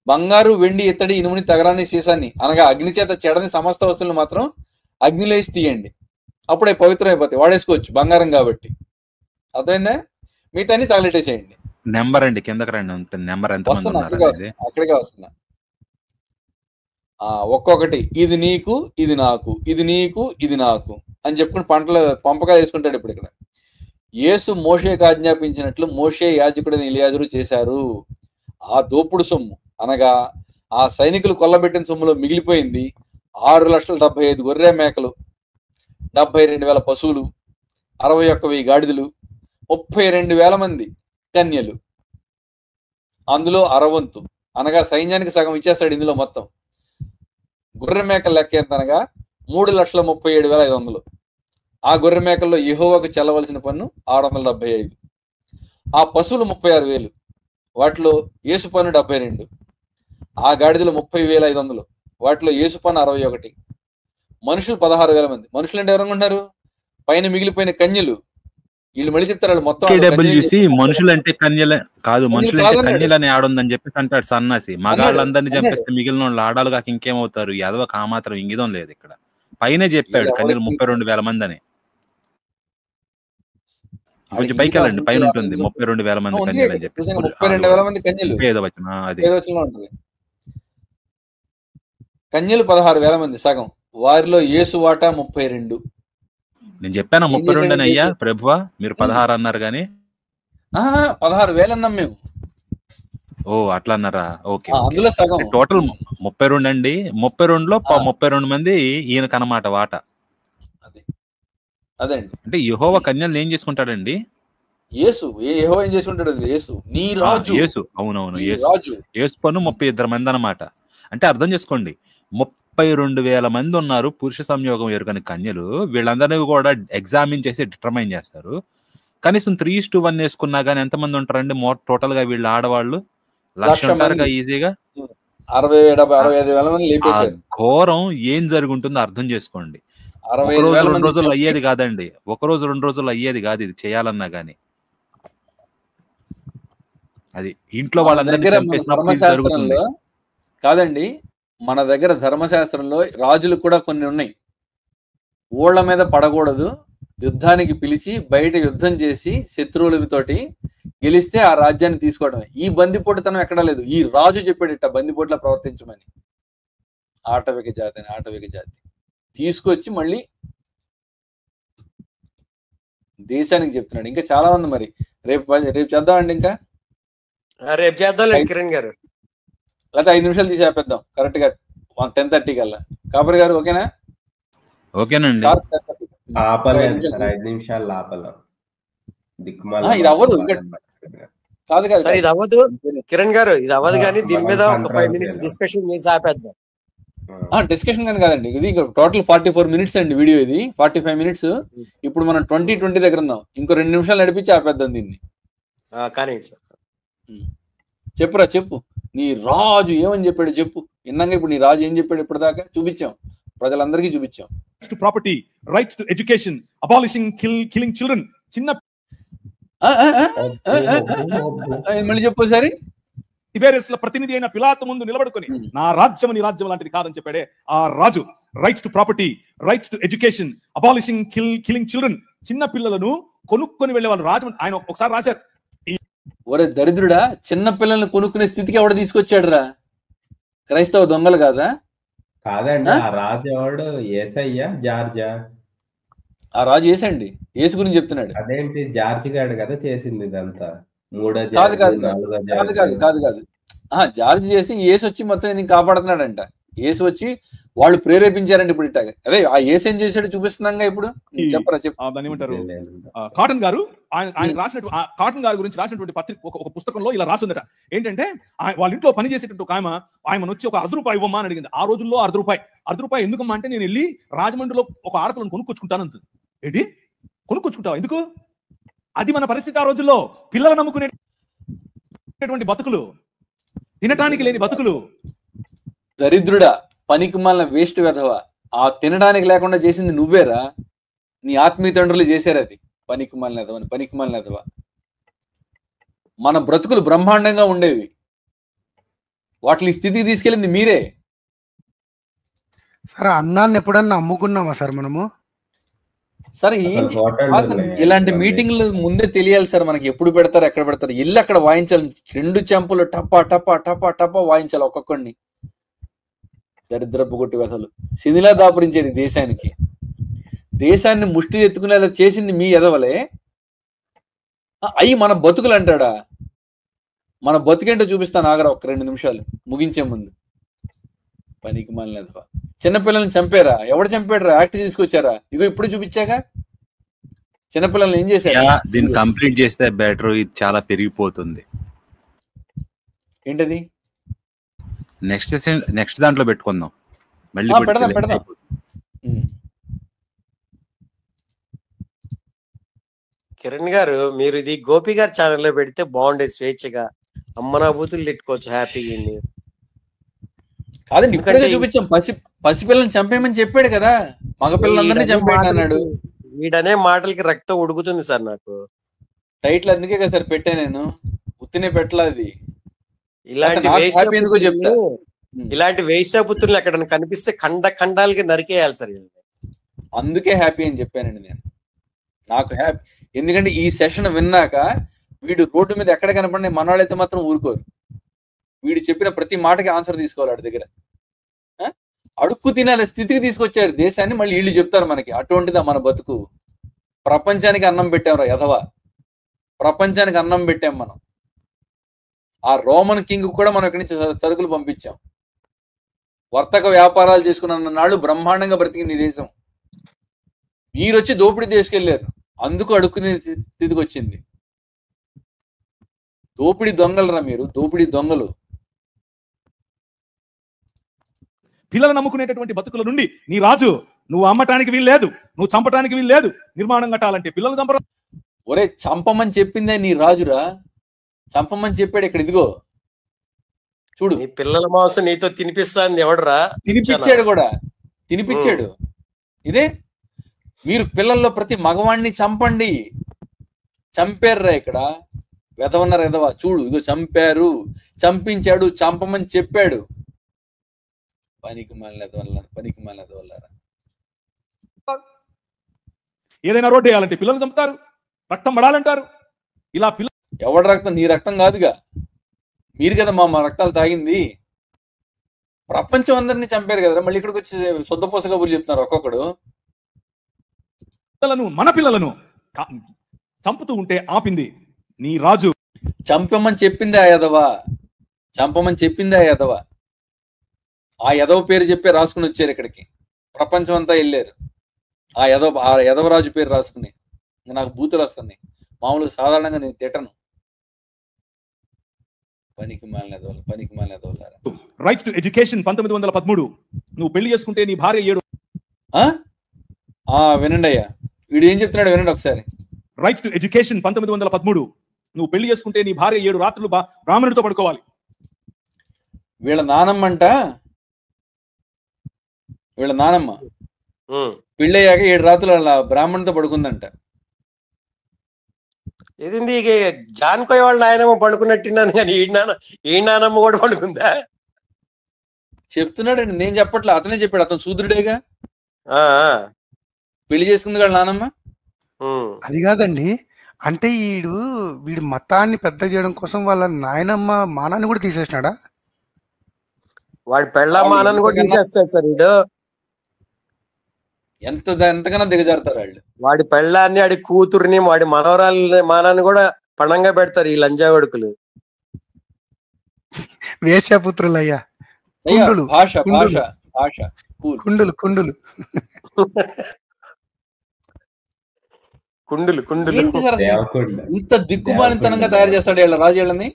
బంగారు, వెండి, ఇత్తడి, ఇనుముని, తగరాన్ని, సీసాన్ని అనగా అగ్ని చేత చెడని సమస్త వస్తువులు మాత్రం అగ్నిలో వేసి తీయండి. అప్పుడే పవిత్రం అయిపోతాయి. వాడేసుకోవచ్చు బంగారం కాబట్టి. అర్థమైందా? మిగతాన్ని తగలెట్టేసేయండి. నెంబర్ అండి, కిందకి రండి. ఉంటుంది నెంబర్ ఎంత మంది వస్తున్నా, ఉన్నారు అనేది. అక్కడికే వస్తున్నా. ఒక్కొక్కటి, ఇది నీకు, ఇది నాకు, ఇది నీకు, ఇది నాకు అని చెప్పుకుని పంపకాలు వేసుకుంటాడు. ఇప్పుడు ఇక్కడ యేసు మోషేకు ఆజ్ఞాపించినట్లు మోషే యాజకుడైన ఎలియాజరు చేశారు. ఆ దోపుడు సొమ్ము అనగా ఆ సైనికులు కొల్లబెట్టిన సొమ్ములో మిగిలిపోయింది 6,75,000 గొర్రె మేకలు, 72,000 పశువులు, 61,000 గాడిదలు, 32,000 మంది కన్యలు. అందులో అరవంతు అనగా సైన్యానికి సగం ఇచ్చేస్తాడు. ఇందులో మొత్తం గొర్రె మేకల లెక్క ఎంత అనగా 3,37,500. ఆ గొర్రె మేకల్లో యెహోవాకు చెల్లవలసిన పన్ను 675. ఆ పశువులు 36,000, వాటిలో యేసు పన్ను 72. ఆ గాడిదలు 30,500, వాటిలో యేసు పన్ను 61. మనుషులు 16,000 మంది. మనుషులు అంటే ఎవరనుకుంటున్నారు? పైన మిగిలిపోయిన కన్యలు. వీళ్ళు మళ్ళీ చెప్తారు వాళ్ళు మొత్తం చూసి మనుషులు అంటే కన్యలే కాదు, మనుషులు అంటే కన్యలని ఆడుందని చెప్పేసి అంటాడు సన్నాసి. మగాళ్ళందరినీ చంపేస్తే మిగిలిన వాళ్ళు ఆడాలు కాక ఇంకేమవుతారు? యాదవకు ఆ మాత్రం ఇంగిదం లేదు. ఇక్కడ పైన చెప్పాడు కన్యలు 32,000 మంది అని. కొంచెం పైకి వెళ్ళండి, పైన ఉంటుంది 32,000 మంది కన్యలు అని చెప్పి. 32,000 మంది కన్యలు. అది ఉంటుంది. కన్యలు 16,000 మంది సగం. వారిలో యేసు వాటా 32. నేను చెప్పాను 32 అని. అయ్యా ప్రభువా, మీరు 16 అన్నారు కానీ 16,000 అన్నాం మేము. ఓ అట్లా అన్నారా? ఓకే. అందులో సగం టోటల్ 32 అండి. 32లో 32 మంది ఈయనకు అన్నమాట వాట. అదండి. అంటే యెహోవా కన్యలను ఏం చేసుకుంటాడండి? యేసు. యెహోవా ఏం చేసుకుంటాడు? యేసు నీ రాజు. యేసు, అవునవును, యేసు పన్ను 32 మంది అన్నమాట. అంటే అర్థం చేసుకోండి, 32,000 మంది ఉన్నారు పురుష సంయోగం ఎరుగని కన్యలు. వీళ్ళందరినీ కూడా ఎగ్జామిన్ చేసి డిటర్మైన్ చేస్తారు. కనీసం 3:1 వేసుకున్నా గానీ ఎంతమంది ఉంటారండి టోటల్ గా? వీళ్ళు ఆడవాళ్ళు 1,00,000 ఉంటారుగా ఈజీగా. 60,000-65,000 మంది లేపేశారు. ఘోరం ఏం జరుగుతుందో అర్థం చేసుకోండి. ఒక రోజు 2 రోజుల్లో అయ్యేది కాదండి. ఒక రోజు 2 రోజుల్లో అయ్యేది కాదు ఇది చేయాలన్నా గానీ. అది ఇంట్లో వాళ్ళందరినీ చంపేసినప్పుడు జరుగుతుంది కాదండి. మన దగ్గర ధర్మశాస్త్రంలో రాజులు కూడా కొన్ని ఉన్నాయి. ఊళ్ళ మీద పడకూడదు, యుద్ధానికి పిలిచి బయట యుద్ధం చేసి శత్రువులతోటి గెలిస్తే ఆ రాజ్యాన్ని తీసుకోవడమే. ఈ బందిపోటుతనం ఎక్కడా లేదు. ఈ రాజు చెప్పాడట బందిపోట్లా ప్రవర్తించమని. ఆటవిక జాతి తీసుకొచ్చి మళ్ళీ దేశానికి చెప్తున్నాడు. ఇంకా చాలా ఉంది. మరి రేపు చేద్దామండి. ఇంకా రేపు చేద్దాం కిరణ్ గారు. లేకపోతే 5 నిమిషాలు తీసి ఆపేద్దాం కరెక్ట్ గా 10:30 కల్లా. కాపరి గారు ఓకేనా? ఓకేనండి. ఆపలేదు 5 నిమిషాలు ఆపలేం. ఇది అవ్వదు. ఇంకా కాదు సార్, ఇది అవ్వదు కిరణ్ గారు, ఇది అవ్వదు. కానీ దీని మీద ఒక 5 నిమిషాలు డిస్కషన్ చేసి ఆపేద్దాం. డిస్కషన్ కానీ కాదండి. ఇది టోటల్ 44 మినిట్స్ అండి వీడియో. ఇది 45 మినిట్స్. ఇప్పుడు మనం 20 దగ్గర ఉన్నాం. ఇంకో 2 నిమిషాలు నడిపించి ఆపేద్దాం దీన్ని. కానీ చెప్పురా, చెప్పు. నీ రాజు ఏమని చెప్పాడు చెప్పు. ఇందాక ఇప్పుడు నీ రాజు ఏం చెప్పాడు ఇప్పటిదాకా చూపించాం, ప్రజలందరికీ చూపించాం. Property, right to education, abolishing killing children. చిన్న మళ్ళీ చెప్పు సరే. తిబెరియస్ల ప్రతినిధి అయిన పిలాతు ముందు నిలబడుకొని నా రాజ్యం నీ రాజ్యం లాంటిది కాదని చెప్పాడే ఆ రాజు. Right to property, right to education, abolishing killing children. చిన్న పిల్లలను కొనుక్కొని వెళ్లే వాళ్ళు రాజు. ఆయన ఒకసారి రాశారు, ఒరే దరిద్రుడా, చిన్న పిల్లల్ని కొనుక్కునే స్థితికి ఎవడ తీసుకొచ్చాడు రా? క్రైస్తవ దొంగలు కాదా? కాదండి, ఆ? ఆ రాజు ఎవడు? ఏసయ్యా జార్జా? ఆ రాజు ఏసండి, ఏసు గురించి చెప్తున్నాడు. అదేంటి జార్జ్ గాడు కదా చేసింది ఇదంతా? మూడో కాదు జార్జ్, కాదు కాదు నాలుగో కాదు జార్జ్. కాదు కాదు కాదు జార్జ్ చేసి ఏసు వచ్చి మొత్తం ఎందుకు కాపాడుతున్నాడంట. ఏసు వచ్చి వాళ్ళు ప్రేరేపించారండి ఇప్పుడు ఇట్టాగా. అదే ఆ ఏసు ఏం చేశాడు చూపిస్తున్నాగా ఇప్పుడు. చెప్పరా చెప్పు. దాన్ని ఏమంటారు, తెలియదు. కాటన్ గారు ఆయన రాసినటువంటి కాటన్ గారి గురించి రాసినటువంటి పత్రిక ఒక పుస్తకంలో ఇలా రాసిందట. ఏంటంటే వాళ్ళ ఇంట్లో పని చేసేటట్టు ఒక ఆయన వచ్చి ఒక ₹10 ఇవ్వమ్మా అని అడిగింది. ఆ రోజుల్లో ₹10 ఎందుకమ్మా అంటే, నేను వెళ్ళి రాజమండ్రిలో ఒక ఆడపిల్లను కొనుక్కొచ్చుకుంటాను అంటుంది. ఏంటి కొనుక్కొచ్చుకుంటావు ఎందుకు? అది మన పరిస్థితి ఆ రోజుల్లో. పిల్లలు నమ్ముకునేటువంటి బతుకులు, తినటానికి లేని బతుకులు. దరిద్రుడా, పనికి మాలిన వేస్ట్ వెధవ. ఆ తినడానికి లేకుండా చేసింది నువ్వేరా, నీ ఆత్మీయ తండ్రులు చేశారు అది. పనికి మాలిన ఎదవ. మన బ్రతుకులు బ్రహ్మాండంగా ఉండేవి, వాటిని స్థితికి తీసుకెళ్ళింది మీరే. సార్ అన్నాన్ని ఎప్పుడన్నా అమ్ముకున్నామా సార్ మనము? సరే ఇలాంటి మీటింగ్లు ముందే తెలియాలి సార్ మనకి, ఎప్పుడు పెడతారు ఎక్కడ పెడతారు. వెళ్ళి అక్కడ వాయించాలి, 2 చెంపులు టపా టపా టపా టపా వాయించాలి ఒక్కొక్కడిని. దరిద్రపు కొట్టి వెధలు, శనిలా దాపురించేది దేశాన్ని ముష్టి ఎత్తుకునేలా చేసింది మీ ఎదవలే. అయ్యి మన బతుకులు అంటాడా? మన బతుకేంటో చూపిస్తాను ఆగరా, ఒక 2 నిమిషాలు ముగించే ముందు. పనికి మాలిన ఎదవ. చిన్నపిల్లల్ని చంపారా? ఎవడు చంపాడురా? యాక్ట్ తీసుకొచ్చారా? ఇగో ఇప్పుడు చూపించాగా చిన్నపిల్లల్ని ఏం చేశారు. దీన్ని కంప్లీట్ చేస్తే బెటర్, ఇది చాలా పెరిగిపోతుంది. ఏంటది? నెక్స్ట్ దాంట్లో పెట్టుకుందాం మళ్ళీ. పెడదాం. కిరణ్ గారు, మీరు ఇది గోపి గారి ఛానల్లో పెడితే బాగుండేది. స్వేచ్ఛగా అమ్మనా బూతులు తిట్టుకోవచ్చు హ్యాపీగా. కాదండి, ఇప్పుడే చూపించాం. పసిపిల్లల్ని చంపేయమని చెప్పాడు కదా, మగపిల్లలందరినీ చంపేయండి అన్నాడు. వీడనే మాటలకి రక్తం ఉడుకుతుంది సార్ నాకు. టైటిల్ అందుకే కదా సార్ పెట్టా నేను, ఉత్తినే పెట్టలా. అది ఇలాంటి వేశ్యాపుత్రులు ఎక్కడ కనిపిస్తే ఖండాలకి నరికేయాలి సార్. అందుకే హ్యాపీ అని చెప్పానండి నేను. నాకు హ్యాపీ ఎందుకంటే ఈ సెషన్ విన్నాక వీడు రోడ్డు మీద ఎక్కడ కనపడిన మనవాళ్ళైతే మాత్రం ఊరుకోరు. వీడు చెప్పిన ప్రతి మాటకి ఆన్సర్ తీసుకోవాలి వాడి దగ్గర. అడుక్కు తినాలి స్థితికి తీసుకొచ్చారు దేశాన్ని. మళ్ళీ వీళ్ళు చెప్తారు మనకి. అటువంటిదా మన బతుకు? ప్రపంచానికి అన్నం పెట్టాంరా ఎదవా, ప్రపంచానికి అన్నం పెట్టాం మనం. ఆ రోమన్ కింగ్ కూడా మనం ఇక్కడి నుంచి సరుకులు పంపించాం. వర్తక వ్యాపారాలు చేసుకున్న నాళ్ళు బ్రహ్మాండంగా బ్రతికింది ఈ దేశం. మీరు వచ్చి దోపిడీ తీసుకెళ్లారు, అందుకు అడుక్కునే స్థితికి వచ్చింది. దోపిడీ దొంగలరా మీరు, దోపిడీ దొంగలు. పిల్లలు నమ్ముకునేటటువంటి బతుకుల నుండి నీ రాజు, నువ్వు అమ్మటానికి వీల్లేదు, నువ్వు చంపటానికి వీల్లేదు. నిర్మాణం కట్టాలంటే పిల్లలు చంపరా? ఒరే, చంపమని చెప్పిందే నీ రాజురా, చంపమని చెప్పాడు ఇక్కడ. ఇదిగో చూడు, పిల్లల మాంసం నీతో తినిపిస్తాను ఎవడరా? తినిపించాడు కూడా, తినిపించాడు. ఇదే మీరు పిల్లల్లో ప్రతి మగవాణ్ణి చంపండి. చంపారురా ఇక్కడ, వెదవన్నారు ఎదవా. చూడు ఇదిగో చంపారు, చంపించాడు, చంపమని చెప్పాడు. పనికి మాలిన ఎదవల్లారా. ఏదైనా రోడ్డు వేయాలంటే పిల్లలు చంపుతారు, రక్తం పడాలంటారు. ఇలా ఎవడి రక్తం? నీ రక్తం కాదుగా, మీరు కదా మా రక్తాలు తాగింది. ప్రపంచం అందరినీ చంపారు కదరా, మళ్ళీ ఇక్కడికి వచ్చి సొద్దపోస కబుర్లు చెప్తున్నారు ఒక్కొక్కడు. మన పిల్లలను చంపుతూ ఉంటే ఆపింది నీ రాజు. చంపమని చెప్పింది ఆ ఎదవా, చంపమని చెప్పింది ఆ ఎదవా. ఆ ఎదవ పేరు చెప్పి రాసుకుని వచ్చారు ఇక్కడికి. ప్రపంచం అంతా వెళ్ళారు ఆ ఎదవరాజు పేరు రాసుకుని. నాకు బూతులు వస్తుంది మామూలుగా, సాధారణంగా నేను తిట్టను. పనికి మాలిన ఎదవలారా. Right to education 1913. నువ్వు పెళ్లి చేసుకుంటే నీ భార్య 7. వినండి అయ్యా, వీడు ఏం చెప్తున్నాడు వినండి ఒకసారి. Right to education 1913. నువ్వు పెళ్లి చేసుకుంటే నీ భార్య 7 రాత్రులు బ్రాహ్మణుడితో పడుకోవాలి. వీళ్ళ నానమ్మ పెళ్ళయ్యాక 7 రాత్రులు అలా బ్రాహ్మణుడితో పడుకుందంట. ఏదింది జాన్కోయ్ వాళ్ళ నాయనమ్మ పడుకున్నట్టున్నాను కానీ ఈ నానమ్మ కూడా పడుకుందా? చెప్తున్నాడండి, నేను చెప్పట్లే, అతనే చెప్పాడు. అతను శూద్రుడేగా, పెళ్లి చేసుకుంది కదా నానమ్మ. అది కాదండి, అంటే వీడు మతాన్ని పెద్ద చేయడం కోసం వాళ్ళ నాయనమ్మ మానాన్ని కూడా తీసేసినాడా? వాడి పెళ్ళమానని కూడా తీసేస్తాడు సార్ వీడు. ఎంతకన్నా దిగజారుతారు వాళ్ళు. వాడి పెళ్ళాన్ని, వాడి కూతుర్ని, వాడి మనవరాలని మానాన్ని కూడా పణంగా పెడతారు ఈ లంజా కొడుకులు. వేశ్యాపుత్రులయ్యా. అయ్యా కుండులు భాష భాష కుండులు భాష కూల్ కుండులు కుండులు కుండులు కుండులు. ఏంటి సార్ అసలు దేవకొండ ఇంత దిక్కుమాలితనంగా దేవకొండ తయారు చేస్తాడు వీళ్ళ రాజు వీళ్ళని.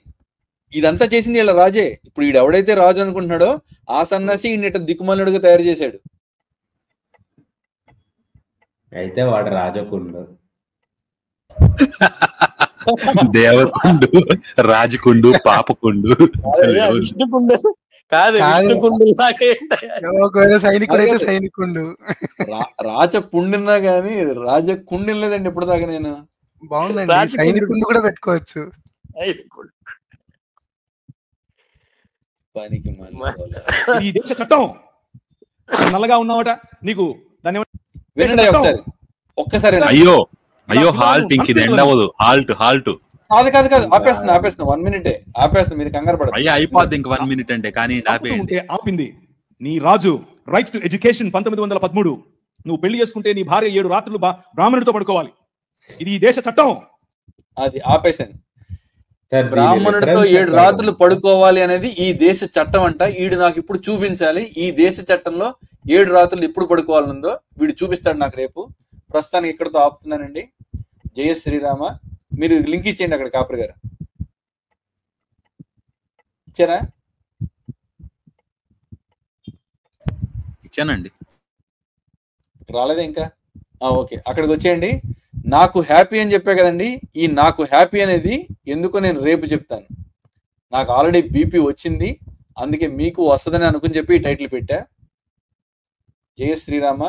ఇదంతా చేసింది వీళ్ళ రాజే. ఇప్పుడు వీడు ఎవడైతే రాజు అనుకుంటున్నాడో ఆ సన్నాసి ఈయన ఇట్లా దిక్కుమాలినుడిగా తయారు చేశాడు. అయితే వాడు రాజకుండు. దేవకుండు, రాజకుండు, పాపకుండు. విష్ణుకుండు కాదు, కాదు. విష్ణుకుండు లాగా ఏంటి? ఒకవేళ సైనికుడు అయితే కాదు. సైనికుండు. రాజ పుండినా గానీ రాజ కుండిన లేదండి ఇప్పుడు దాకా నేను. బాగుందండి, రాజకుండు. సైనికుండు కూడా పెట్టుకోవచ్చు. పనికి మాలిన వాళ్ళ. ఈ దేశ చట్టం. నల్లగా ఉన్నావట నీకు దాన్ని వినండి ఒకసారి ఒక్కసారి వినండి. అయ్యో అయ్యో హాల్ట్, ఇంక ఇది ఎండ్ అవ్వదు. Halt halt. కాదు కాదు కాదు ఆపేస్తున్నా 1 minute ఆపేస్తున్నా, మీరు కంగారు పడదు. అయ్యా అయిపోద్ది ఇంక 1 minute అంటే, కానీ ఆపేయండి. ఉంటే ఆపింది నీ రాజు. Right to education 1913. నువ్వు పెళ్లి చేసుకుంటే నీ భార్య 7 రాత్రులు బ్రాహ్మణుడితో పడుకోవాలి. ఇది ఈ దేశ చట్టం. అది ఆపేసాను. సార్, దీని బ్రాహ్మణుడితో reference 7 రాత్రులు పడుకోవాలి అనేది ఈ దేశ చట్టం అంట. వీడు నాకు ఇప్పుడు చూపించాలి ఈ దేశ చట్టంలో 7 రాత్రులు ఎప్పుడు పడుకోవాలనుందో వీడు చూపిస్తాడు నాకు రేపు. ప్రస్తుతానికి ఇక్కడతో ఆపుతున్నానండి. జయ శ్రీరామ. మీరు లింక్ ఇచ్చేయండి అక్కడ కాపర్ గారు. ఇచ్చారా? ఇచ్చానండి. రాలేదా ఇంకా? ఓకే, అక్కడికి వచ్చేయండి. నాకు హ్యాపీ అని చెప్పే కదండి. ఈ నాకు హ్యాపీ అనేది ఎందుకో నేను రేపు చెప్తాను. నాకు ఆల్రెడీ బీపీ వచ్చింది, అందుకే మీకు వస్తుందని అనుకుని చెప్పి ఈ టైటిల్ పెట్టా. జయ శ్రీరామ.